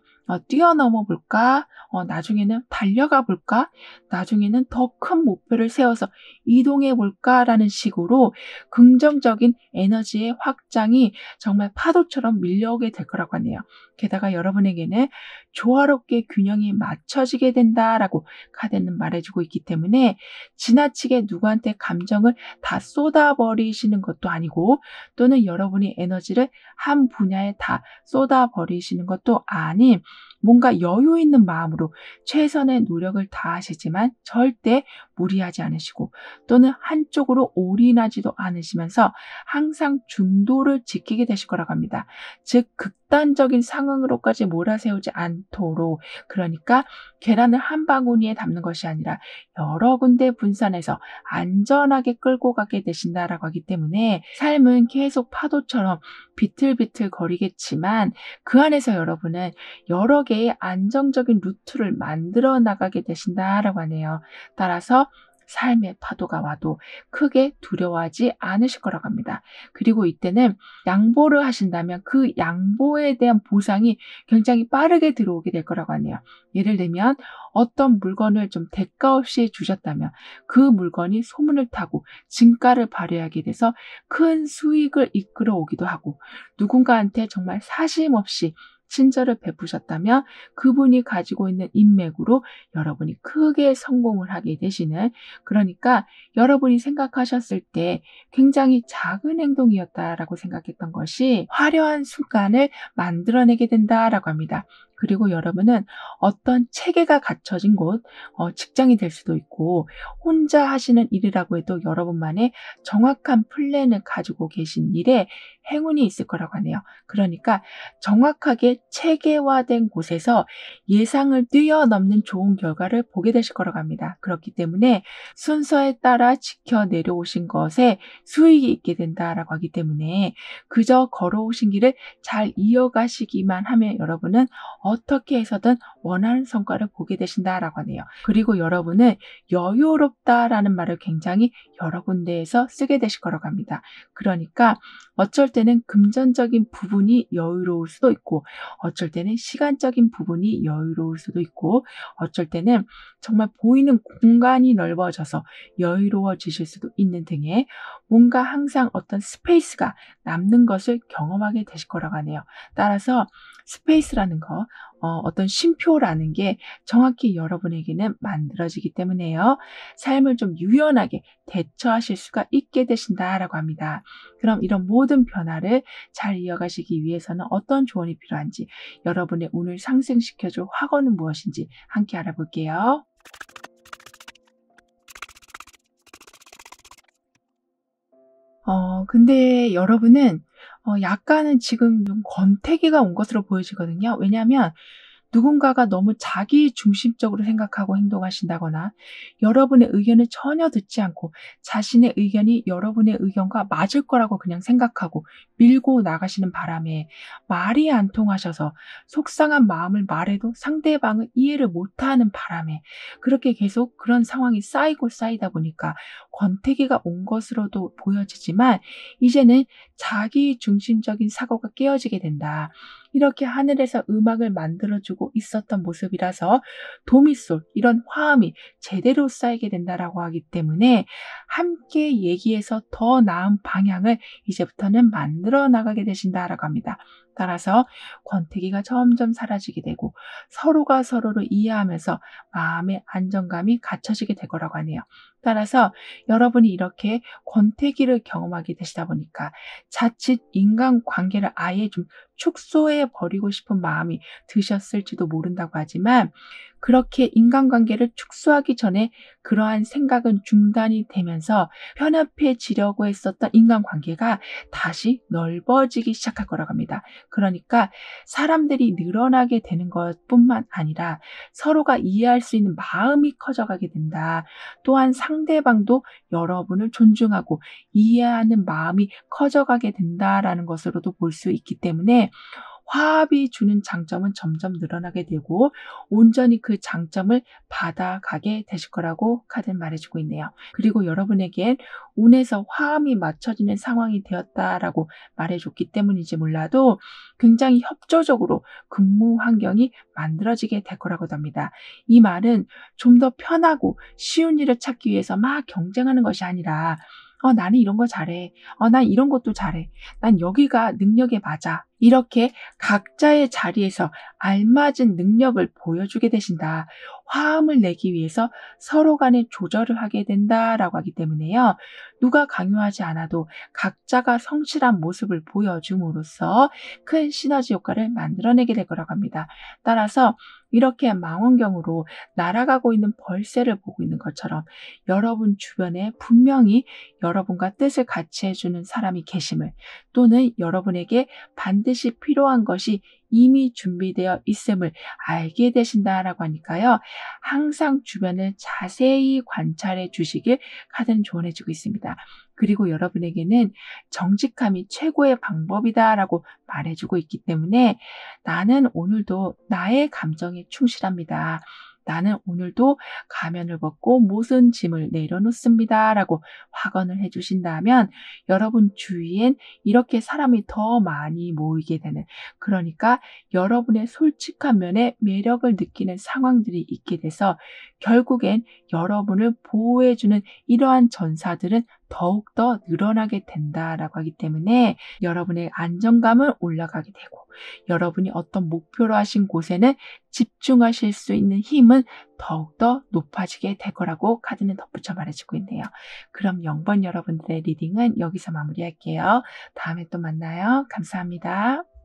뛰어넘어 볼까? 나중에는 달려가 볼까? 나중에는 더 큰 목표를 세워서 이동해 볼까라는 식으로 긍정적인 에너지의 확장이 정말 파도처럼 밀려오게 될 거라고 하네요. 게다가 여러분에게는 조화롭게 균형이 맞춰지게 된다라고 카드는 말해주고 있기 때문에 지나치게 누구한테 감정을 다 쏟아버리시는 것도 아니고 또는 여러분이 에너지를 한 분야에 다 쏟아버리시는 것도 아닌 뭔가 여유 있는 마음으로 최선의 노력을 다하시지만 절대 무리하지 않으시고 또는 한쪽으로 올인하지도 않으시면서 항상 중도를 지키게 되실 거라고 합니다. 즉 극단적인 상황으로까지 몰아세우지 않도록 그러니까 계란을 한 바구니에 담는 것이 아니라 여러 군데 분산해서 안전하게 끌고 가게 되신다라고 하기 때문에 삶은 계속 파도처럼 비틀비틀 거리겠지만 그 안에서 여러분은 여러 개의 안정적인 루트를 만들어 나가게 되신다라고 하네요. 따라서 삶의 파도가 와도 크게 두려워하지 않으실 거라고 합니다. 그리고 이때는 양보를 하신다면 그 양보에 대한 보상이 굉장히 빠르게 들어오게 될 거라고 하네요. 예를 들면 어떤 물건을 좀 대가 없이 주셨다면 그 물건이 소문을 타고 진가를 발휘하게 돼서 큰 수익을 이끌어 오기도 하고 누군가한테 정말 사심 없이 친절을 베푸셨다면 그분이 가지고 있는 인맥으로 여러분이 크게 성공을 하게 되시는 그러니까 여러분이 생각하셨을 때 굉장히 작은 행동이었다라고 생각했던 것이 화려한 순간을 만들어내게 된다라고 합니다. 그리고 여러분은 어떤 체계가 갖춰진 곳, 직장이 될 수도 있고 혼자 하시는 일이라고 해도 여러분만의 정확한 플랜을 가지고 계신 일에 행운이 있을 거라고 하네요. 그러니까 정확하게 체계화된 곳에서 예상을 뛰어넘는 좋은 결과를 보게 되실 거라고 합니다. 그렇기 때문에 순서에 따라 지켜 내려오신 것에 수익이 있게 된다라고 하기 때문에 그저 걸어오신 길을 잘 이어가시기만 하면 여러분은 어떻게 해서든 원하는 성과를 보게 되신다라고 하네요. 그리고 여러분은 여유롭다라는 말을 굉장히 여러 군데에서 쓰게 되실 거라고 합니다. 그러니까 어쩔 때는 금전적인 부분이 여유로울 수도 있고 어쩔 때는 시간적인 부분이 여유로울 수도 있고 어쩔 때는 정말 보이는 공간이 넓어져서 여유로워지실 수도 있는 등의 뭔가 항상 어떤 스페이스가 남는 것을 경험하게 되실 거라고 하네요. 따라서 스페이스라는 거 어떤 쉼표라는 게 정확히 여러분에게는 만들어지기 때문에요. 삶을 좀 유연하게 대처하실 수가 있게 되신다라고 합니다. 그럼 이런 모든 변화를 잘 이어가시기 위해서는 어떤 조언이 필요한지, 여러분의 운을 상승시켜 줄 확언은 무엇인지 함께 알아볼게요. 근데 여러분은 약간은 지금 좀 권태기가 온 것으로 보여지거든요. 왜냐하면 누군가가 너무 자기 중심적으로 생각하고 행동하신다거나 여러분의 의견을 전혀 듣지 않고 자신의 의견이 여러분의 의견과 맞을 거라고 그냥 생각하고 밀고 나가시는 바람에 말이 안 통하셔서 속상한 마음을 말해도 상대방은 이해를 못하는 바람에 그렇게 계속 그런 상황이 쌓이고 쌓이다 보니까 권태기가 온 것으로도 보여지지만 이제는 자기 중심적인 사고가 깨어지게 된다. 이렇게 하늘에서 음악을 만들어주고 있었던 모습이라서 도미솔 이런 화음이 제대로 쌓이게 된다라고 하기 때문에 함께 얘기해서 더 나은 방향을 이제부터는 만들어 나가게 되신다라고 합니다. 따라서 권태기가 점점 사라지게 되고 서로가 서로를 이해하면서 마음의 안정감이 갖춰지게 될 거라고 하네요. 따라서 여러분이 이렇게 권태기를 경험하게 되시다 보니까 자칫 인간관계를 아예 좀 축소해 버리고 싶은 마음이 드셨을지도 모른다고 하지만 그렇게 인간관계를 축소하기 전에 그러한 생각은 중단이 되면서 편협해지려고 했었던 인간관계가 다시 넓어지기 시작할 거라고 합니다. 그러니까 사람들이 늘어나게 되는 것뿐만 아니라 서로가 이해할 수 있는 마음이 커져가게 된다. 또한 상대방도 여러분을 존중하고 이해하는 마음이 커져가게 된다라는 것으로도 볼 수 있기 때문에 화합이 주는 장점은 점점 늘어나게 되고 온전히 그 장점을 받아가게 되실 거라고 카드는 말해주고 있네요. 그리고 여러분에겐 운에서 화음이 맞춰지는 상황이 되었다라고 말해줬기 때문인지 몰라도 굉장히 협조적으로 근무 환경이 만들어지게 될 거라고 합니다. 이 말은 좀 더 편하고 쉬운 일을 찾기 위해서 막 경쟁하는 것이 아니라 나는 이런 거 잘해. 난 이런 것도 잘해. 난 여기가 능력에 맞아. 이렇게 각자의 자리에서 알맞은 능력을 보여주게 되신다. 화음을 내기 위해서 서로 간에 조절을 하게 된다라고 하기 때문에요. 누가 강요하지 않아도 각자가 성실한 모습을 보여줌으로써 큰 시너지 효과를 만들어내게 될 거라고 합니다. 따라서 이렇게 망원경으로 날아가고 있는 벌새를 보고 있는 것처럼 여러분 주변에 분명히 여러분과 뜻을 같이 해주는 사람이 계심을 또는 여러분에게 반드시 필요한 것이 이미 준비되어 있음을 알게 되신다라고 하니까요. 항상 주변을 자세히 관찰해 주시길 카드는 조언해 주고 있습니다. 그리고 여러분에게는 정직함이 최고의 방법이다라고 말해주고 있기 때문에 나는 오늘도 나의 감정에 충실합니다. 나는 오늘도 가면을 벗고 모든 짐을 내려놓습니다. 라고 확언을 해주신다면 여러분 주위엔 이렇게 사람이 더 많이 모이게 되는 그러니까 여러분의 솔직한 면에 매력을 느끼는 상황들이 있게 돼서 결국엔 여러분을 보호해주는 이러한 전사들은 더욱더 늘어나게 된다라고 하기 때문에 여러분의 안정감은 올라가게 되고 여러분이 어떤 목표로 하신 곳에는 집중하실 수 있는 힘은 더욱더 높아지게 될 거라고 카드는 덧붙여 말해주고 있네요. 그럼 0번 여러분들의 리딩은 여기서 마무리할게요. 다음에 또 만나요. 감사합니다.